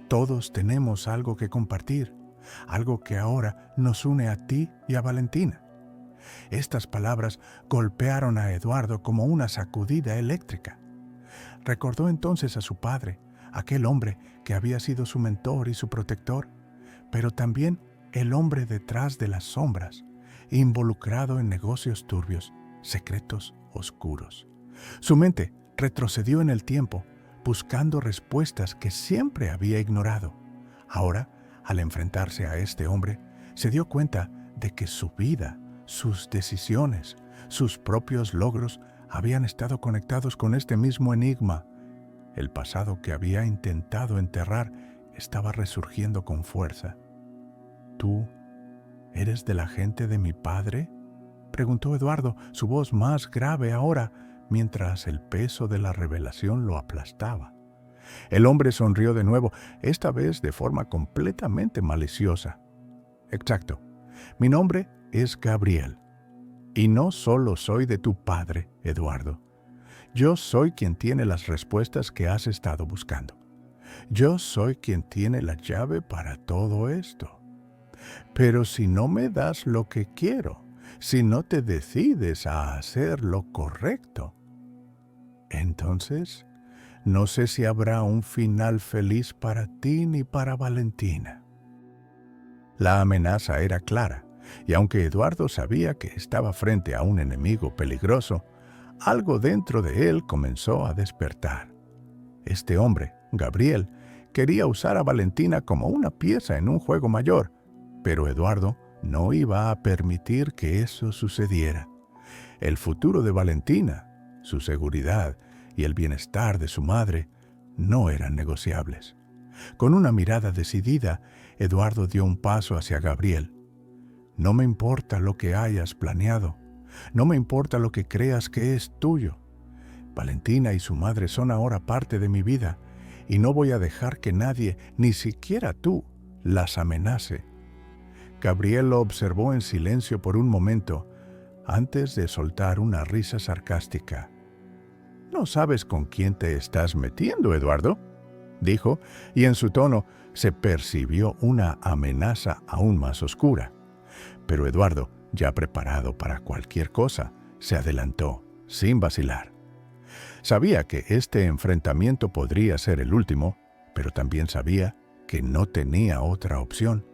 todos tenemos algo que compartir, algo que ahora nos une a ti y a Valentina. Estas palabras golpearon a Eduardo como una sacudida eléctrica. Recordó entonces a su padre, aquel hombre que había sido su mentor y su protector, pero también el hombre detrás de las sombras, involucrado en negocios turbios, secretos oscuros. Su mente retrocedió en el tiempo, buscando respuestas que siempre había ignorado. Ahora, al enfrentarse a este hombre, se dio cuenta de que su vida, sus decisiones, sus propios logros habían estado conectados con este mismo enigma. El pasado que había intentado enterrar estaba resurgiendo con fuerza. «¿Tú eres de la gente de mi padre?», preguntó Eduardo, su voz más grave ahora, mientras el peso de la revelación lo aplastaba. El hombre sonrió de nuevo, esta vez de forma completamente maliciosa. «Exacto. Mi nombre es Gabriel. Y no solo soy de tu padre, Eduardo. Yo soy quien tiene las respuestas que has estado buscando. Yo soy quien tiene la llave para todo esto. Pero si no me das lo que quiero, si no te decides a hacer lo correcto, entonces No sé si habrá un final feliz para ti ni para Valentina. La amenaza era clara, y aunque Eduardo sabía que estaba frente a un enemigo peligroso, algo dentro de él comenzó a despertar. Este hombre, Gabriel, quería usar a Valentina como una pieza en un juego mayor, pero Eduardo no iba a permitir que eso sucediera. El futuro de Valentina, su seguridad y el bienestar de su madre no eran negociables. Con una mirada decidida, Eduardo dio un paso hacia Gabriel. No me importa lo que hayas planeado, no me importa lo que creas que es tuyo. Valentina y su madre son ahora parte de mi vida y no voy a dejar que nadie, ni siquiera tú, las amenace. Gabriel lo observó en silencio por un momento antes de soltar una risa sarcástica. «¿No sabes con quién te estás metiendo, Eduardo?», dijo, y en su tono se percibió una amenaza aún más oscura. Pero Eduardo, ya preparado para cualquier cosa, se adelantó, sin vacilar. Sabía que este enfrentamiento podría ser el último, pero también sabía que no tenía otra opción.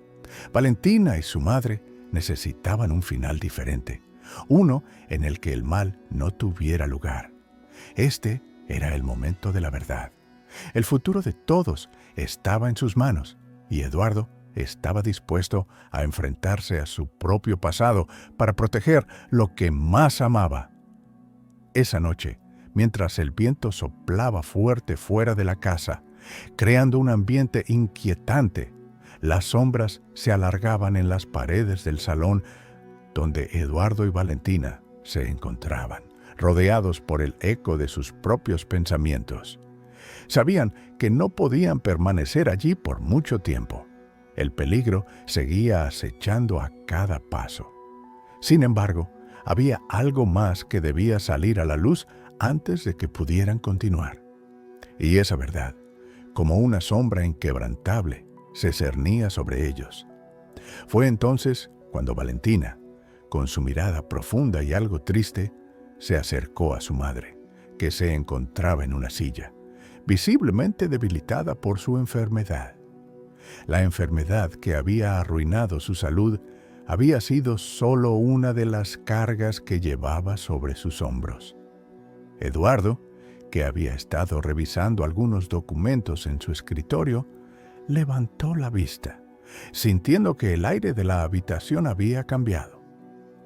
Valentina y su madre necesitaban un final diferente, uno en el que el mal no tuviera lugar. Este era el momento de la verdad. El futuro de todos estaba en sus manos, y Eduardo estaba dispuesto a enfrentarse a su propio pasado para proteger lo que más amaba. Esa noche, mientras el viento soplaba fuerte fuera de la casa, creando un ambiente inquietante, las sombras se alargaban en las paredes del salón donde Eduardo y Valentina se encontraban, rodeados por el eco de sus propios pensamientos. Sabían que no podían permanecer allí por mucho tiempo. El peligro seguía acechando a cada paso. Sin embargo, había algo más que debía salir a la luz antes de que pudieran continuar. Y esa verdad, como una sombra inquebrantable, se cernía sobre ellos. Fue entonces cuando Valentina, con su mirada profunda y algo triste, se acercó a su madre, que se encontraba en una silla, visiblemente debilitada por su enfermedad. La enfermedad que había arruinado su salud había sido solo una de las cargas que llevaba sobre sus hombros. Eduardo, que había estado revisando algunos documentos en su escritorio, levantó la vista, sintiendo que el aire de la habitación había cambiado.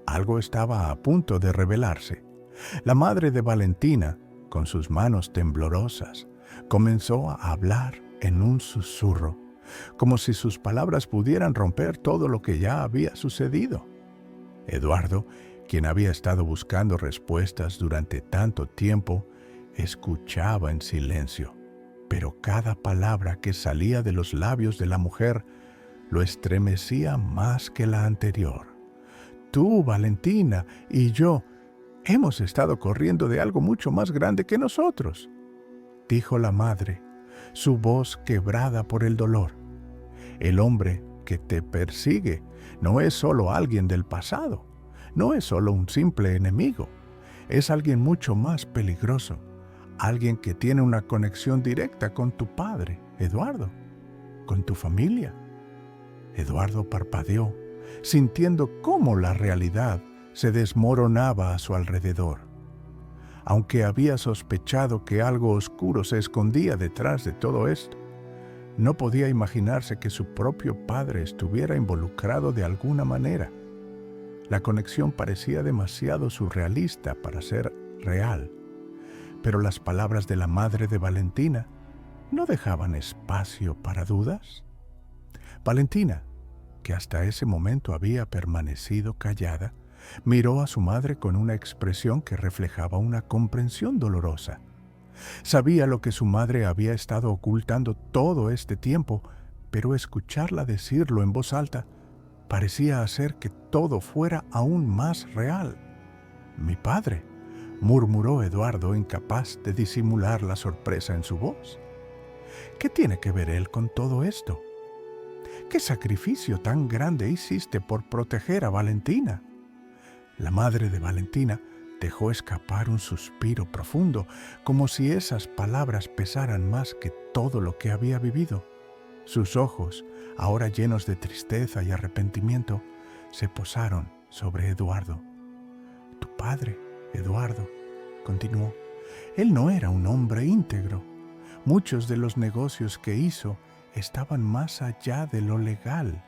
Algo estaba a punto de revelarse. La madre de Valentina, con sus manos temblorosas, comenzó a hablar en un susurro, como si sus palabras pudieran romper todo lo que ya había sucedido. Eduardo, quien había estado buscando respuestas durante tanto tiempo, escuchaba en silencio, pero cada palabra que salía de los labios de la mujer lo estremecía más que la anterior. Tú, Valentina, y yo hemos estado corriendo de algo mucho más grande que nosotros, dijo la madre, su voz quebrada por el dolor. El hombre que te persigue no es solo alguien del pasado, no es solo un simple enemigo, es alguien mucho más peligroso, alguien que tiene una conexión directa con tu padre, Eduardo, con tu familia. Eduardo parpadeó, sintiendo cómo la realidad se desmoronaba a su alrededor. Aunque había sospechado que algo oscuro se escondía detrás de todo esto, no podía imaginarse que su propio padre estuviera involucrado de alguna manera. La conexión parecía demasiado surrealista para ser real, pero las palabras de la madre de Valentina no dejaban espacio para dudas. Valentina, que hasta ese momento había permanecido callada, miró a su madre con una expresión que reflejaba una comprensión dolorosa. Sabía lo que su madre había estado ocultando todo este tiempo, pero escucharla decirlo en voz alta parecía hacer que todo fuera aún más real. «Mi padre», murmuró Eduardo, incapaz de disimular la sorpresa en su voz. «¿Qué tiene que ver él con todo esto? ¿Qué sacrificio tan grande hiciste por proteger a Valentina?» La madre de Valentina dejó escapar un suspiro profundo, como si esas palabras pesaran más que todo lo que había vivido. Sus ojos, ahora llenos de tristeza y arrepentimiento, se posaron sobre Eduardo. Tu padre, Eduardo, continuó, él no era un hombre íntegro. Muchos de los negocios que hizo estaban más allá de lo legal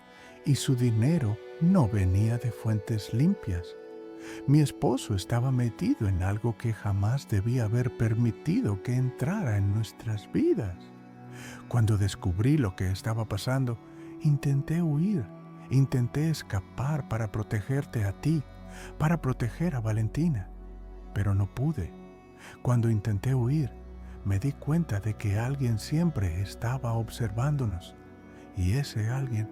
y su dinero no venía de fuentes limpias. Mi esposo estaba metido en algo que jamás debía haber permitido que entrara en nuestras vidas. Cuando descubrí lo que estaba pasando, intenté huir, intenté escapar para protegerte a ti, para proteger a Valentina, pero no pude. Cuando intenté huir, me di cuenta de que alguien siempre estaba observándonos, y ese alguien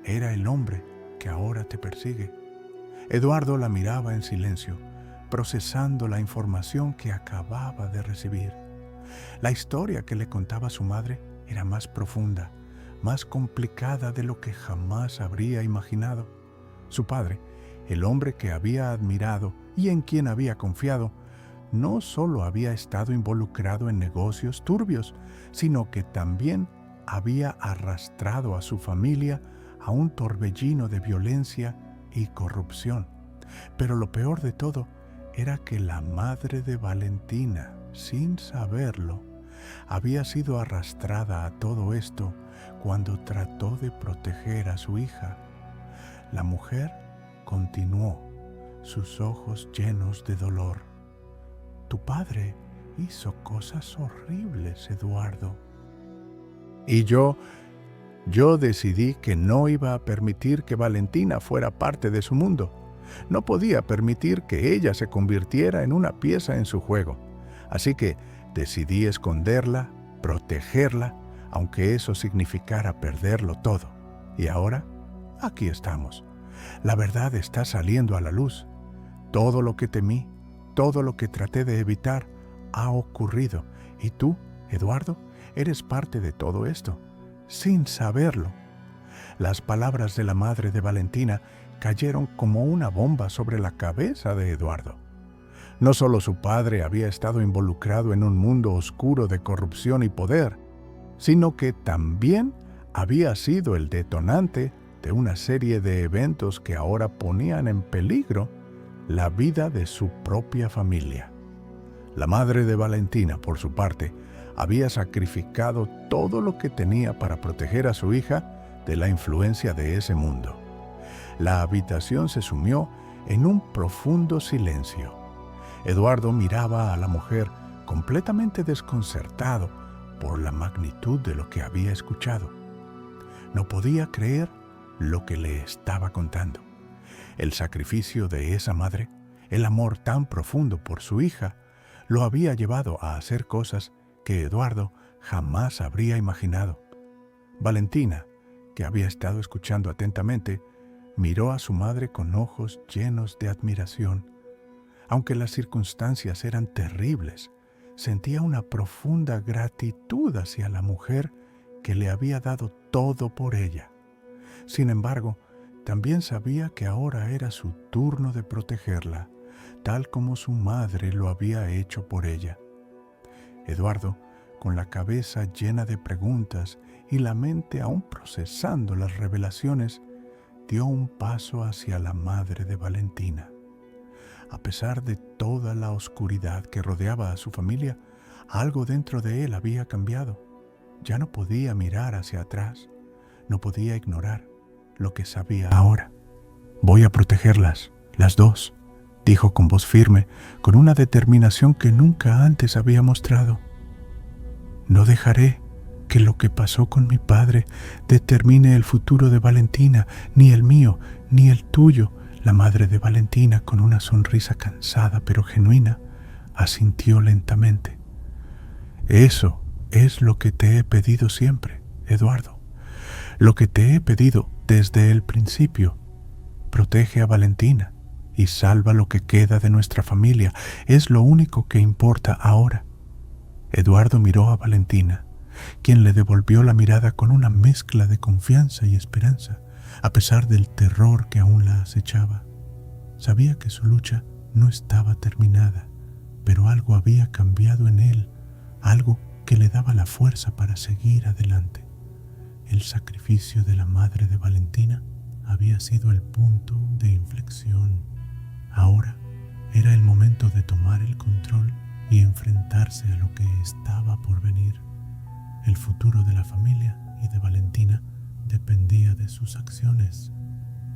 era el hombre que ahora te persigue. Eduardo la miraba en silencio, procesando la información que acababa de recibir. La historia que le contaba su madre era más profunda, más complicada de lo que jamás habría imaginado. Su padre, el hombre que había admirado y en quien había confiado, no solo había estado involucrado en negocios turbios, sino que también había arrastrado a su familia a un torbellino de violencia y corrupción. Pero lo peor de todo era que la madre de Valentina, sin saberlo, había sido arrastrada a todo esto cuando trató de proteger a su hija. La mujer continuó, sus ojos llenos de dolor. Tu padre hizo cosas horribles, Eduardo. Y yo decidí que no iba a permitir que Valentina fuera parte de su mundo. No podía permitir que ella se convirtiera en una pieza en su juego. Así que decidí esconderla, protegerla, aunque eso significara perderlo todo. Y ahora, aquí estamos. La verdad está saliendo a la luz. Todo lo que temí, todo lo que traté de evitar, ha ocurrido. Y tú, Eduardo, eres parte de todo esto, sin saberlo. Las palabras de la madre de Valentina cayeron como una bomba sobre la cabeza de Eduardo. No solo su padre había estado involucrado en un mundo oscuro de corrupción y poder, sino que también había sido el detonante de una serie de eventos que ahora ponían en peligro la vida de su propia familia. La madre de Valentina, por su parte, había sacrificado todo lo que tenía para proteger a su hija de la influencia de ese mundo. La habitación se sumió en un profundo silencio. Eduardo miraba a la mujer completamente desconcertado por la magnitud de lo que había escuchado. No podía creer lo que le estaba contando. El sacrificio de esa madre, el amor tan profundo por su hija, lo había llevado a hacer cosas que Eduardo jamás habría imaginado. Valentina, que había estado escuchando atentamente, miró a su madre con ojos llenos de admiración. Aunque las circunstancias eran terribles, sentía una profunda gratitud hacia la mujer que le había dado todo por ella. Sin embargo, también sabía que ahora era su turno de protegerla, tal como su madre lo había hecho por ella. Eduardo, con la cabeza llena de preguntas y la mente aún procesando las revelaciones, dio un paso hacia la madre de Valentina. A pesar de toda la oscuridad que rodeaba a su familia, algo dentro de él había cambiado. Ya no podía mirar hacia atrás, no podía ignorar lo que sabía ahora. Voy a protegerlas, las dos, dijo con voz firme, con una determinación que nunca antes había mostrado. No dejaré que lo que pasó con mi padre determine el futuro de Valentina, ni el mío, ni el tuyo. La madre de Valentina, con una sonrisa cansada pero genuina, asintió lentamente. Eso es lo que te he pedido siempre, Eduardo. Lo que te he pedido desde el principio. Protege a Valentina y salva lo que queda de nuestra familia. Es lo único que importa ahora. Eduardo miró a Valentina, quien le devolvió la mirada con una mezcla de confianza y esperanza, a pesar del terror que aún la acechaba. Sabía que su lucha no estaba terminada, pero algo había cambiado en él, algo que le daba la fuerza para seguir adelante. El sacrificio de la madre de Valentina había sido el punto de inflexión. Ahora era el momento de tomar el control y enfrentarse a lo que estaba por venir. El futuro de la familia y de Valentina dependía de sus acciones,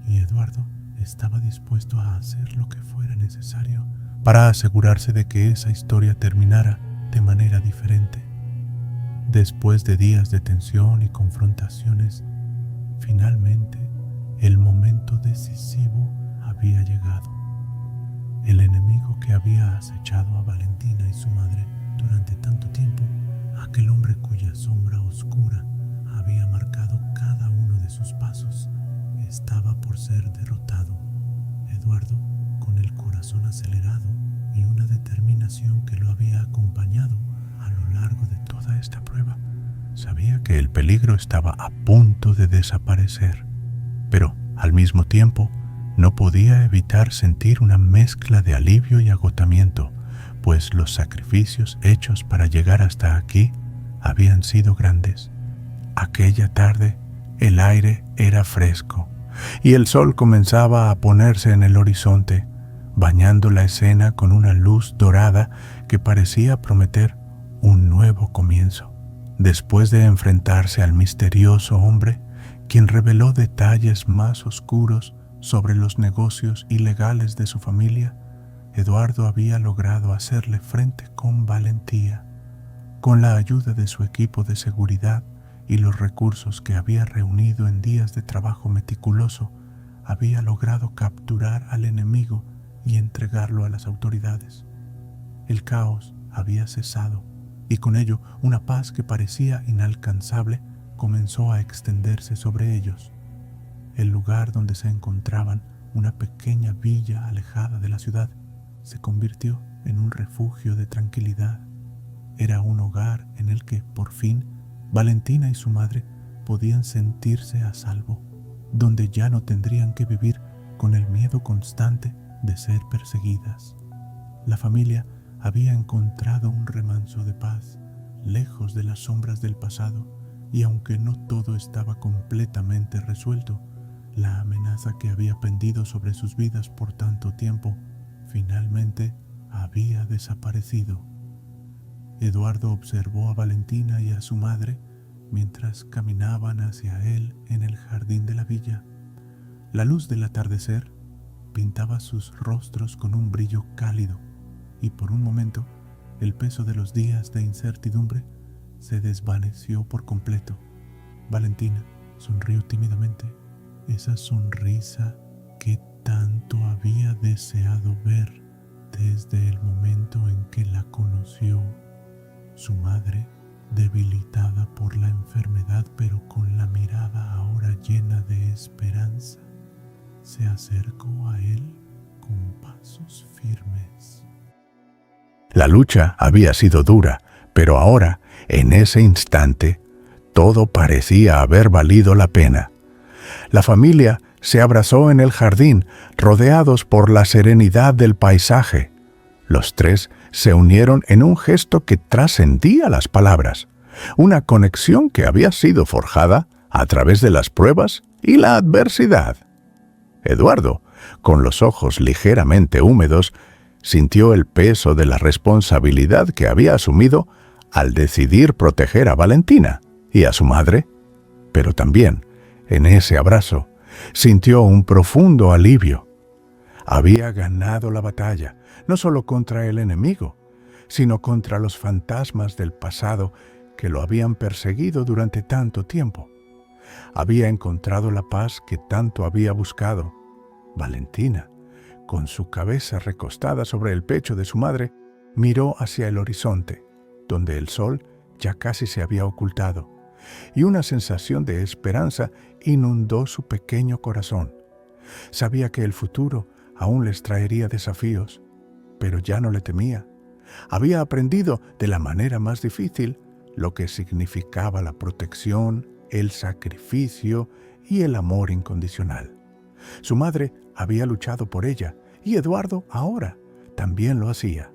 y Eduardo estaba dispuesto a hacer lo que fuera necesario para asegurarse de que esa historia terminara de manera diferente. Después de días de tensión y confrontaciones, finalmente el momento decisivo había llegado. El enemigo que había acechado a Valentina y su madre durante tanto tiempo, aquel hombre cuya sombra oscura había marcado cada uno de sus pasos, estaba por ser derrotado. Eduardo, con el corazón acelerado y una determinación que lo había acompañado a lo largo de toda esta prueba, sabía que el peligro estaba a punto de desaparecer, pero al mismo tiempo no podía evitar sentir una mezcla de alivio y agotamiento, pues los sacrificios hechos para llegar hasta aquí habían sido grandes. Aquella tarde el aire era fresco y el sol comenzaba a ponerse en el horizonte, bañando la escena con una luz dorada que parecía prometer un nuevo comienzo. Después de enfrentarse al misterioso hombre, quien reveló detalles más oscuros sobre los negocios ilegales de su familia, Eduardo había logrado hacerle frente con valentía. Con la ayuda de su equipo de seguridad y los recursos que había reunido en días de trabajo meticuloso, había logrado capturar al enemigo y entregarlo a las autoridades. El caos había cesado y con ello una paz que parecía inalcanzable comenzó a extenderse sobre ellos. El lugar donde se encontraban, una pequeña villa alejada de la ciudad, se convirtió en un refugio de tranquilidad. Era un hogar en el que, por fin, Valentina y su madre podían sentirse a salvo, donde ya no tendrían que vivir con el miedo constante de ser perseguidas. La familia había encontrado un remanso de paz, lejos de las sombras del pasado, y aunque no todo estaba completamente resuelto, la amenaza que había pendido sobre sus vidas por tanto tiempo, finalmente había desaparecido. Eduardo observó a Valentina y a su madre mientras caminaban hacia él en el jardín de la villa. La luz del atardecer pintaba sus rostros con un brillo cálido, y por un momento el peso de los días de incertidumbre se desvaneció por completo. Valentina sonrió tímidamente, esa sonrisa que tanto había deseado ver desde el momento en que la conoció. Su madre, debilitada por la enfermedad pero con la mirada ahora llena de esperanza, se acercó a él con pasos firmes. La lucha había sido dura, pero ahora, en ese instante, todo parecía haber valido la pena. La familia se abrazó en el jardín, rodeados por la serenidad del paisaje. Los tres se unieron en un gesto que trascendía las palabras, una conexión que había sido forjada a través de las pruebas y la adversidad. Eduardo, con los ojos ligeramente húmedos, sintió el peso de la responsabilidad que había asumido al decidir proteger a Valentina y a su madre, pero también, en ese abrazo, sintió un profundo alivio. Había ganado la batalla, no solo contra el enemigo, sino contra los fantasmas del pasado que lo habían perseguido durante tanto tiempo. Había encontrado la paz que tanto había buscado. Valentina, con su cabeza recostada sobre el pecho de su madre, miró hacia el horizonte, donde el sol ya casi se había ocultado, y una sensación de esperanza inundó su pequeño corazón. Sabía que el futuro aún les traería desafíos, pero ya no le temía. Había aprendido de la manera más difícil lo que significaba la protección, el sacrificio y el amor incondicional. Su madre había luchado por ella, y Eduardo ahora también lo hacía.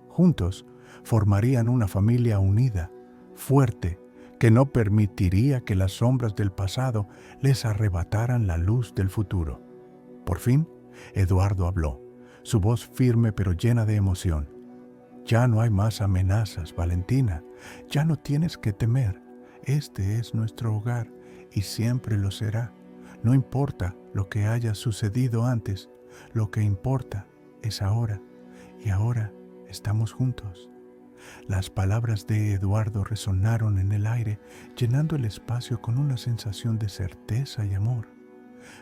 Juntos formarían una familia unida, fuerte, que no permitiría que las sombras del pasado les arrebataran la luz del futuro. Por fin, Eduardo habló, su voz firme pero llena de emoción. Ya no hay más amenazas, Valentina. Ya no tienes que temer. Este es nuestro hogar y siempre lo será. No importa lo que haya sucedido antes, lo que importa es ahora. Y ahora estamos juntos. Las palabras de Eduardo resonaron en el aire, llenando el espacio con una sensación de certeza y amor.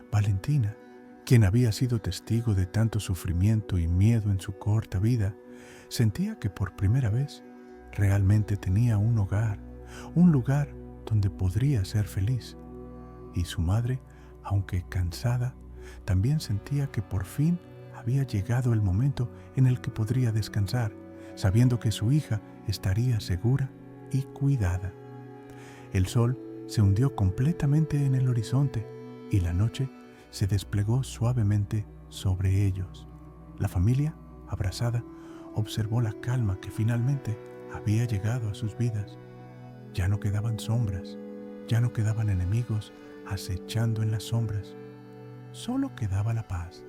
Valentina, quien había sido testigo de tanto sufrimiento y miedo en su corta vida, sentía que por primera vez realmente tenía un hogar, un lugar donde podría ser feliz. Y su madre, aunque cansada, también sentía que por fin había llegado el momento en el que podría descansar, sabiendo que su hija estaría segura y cuidada. El sol se hundió completamente en el horizonte y la noche se desplegó suavemente sobre ellos. La familia, abrazada, observó la calma que finalmente había llegado a sus vidas. Ya no quedaban sombras, ya no quedaban enemigos acechando en las sombras. Solo quedaba la paz,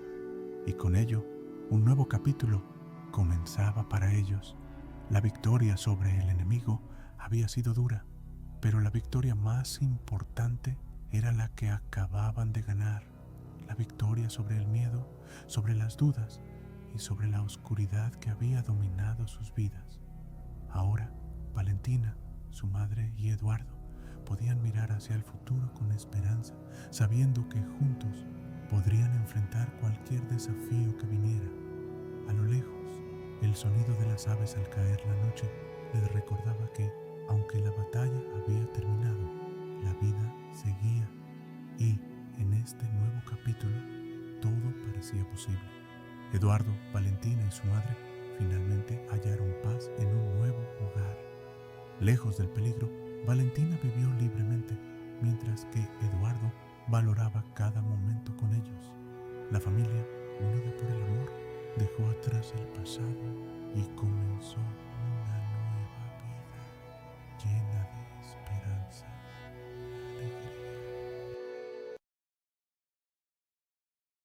y con ello un nuevo capítulo comenzaba para ellos. La victoria sobre el enemigo había sido dura, pero la victoria más importante era la que acababan de ganar. La victoria sobre el miedo, sobre las dudas y sobre la oscuridad que había dominado sus vidas. Ahora, Valentina, su madre y Eduardo podían mirar hacia el futuro con esperanza, sabiendo que juntos podrían enfrentar cualquier desafío que viniera. A lo lejos, el sonido de las aves al caer la noche les recordaba que, aunque la batalla había terminado, la vida seguía y, en este nuevo capítulo, todo parecía posible. Eduardo, Valentina y su madre finalmente hallaron paz en un nuevo hogar. Lejos del peligro, Valentina vivió libremente, mientras que Eduardo valoraba cada momento con ellos. La familia, unida por el amor, dejó atrás el pasado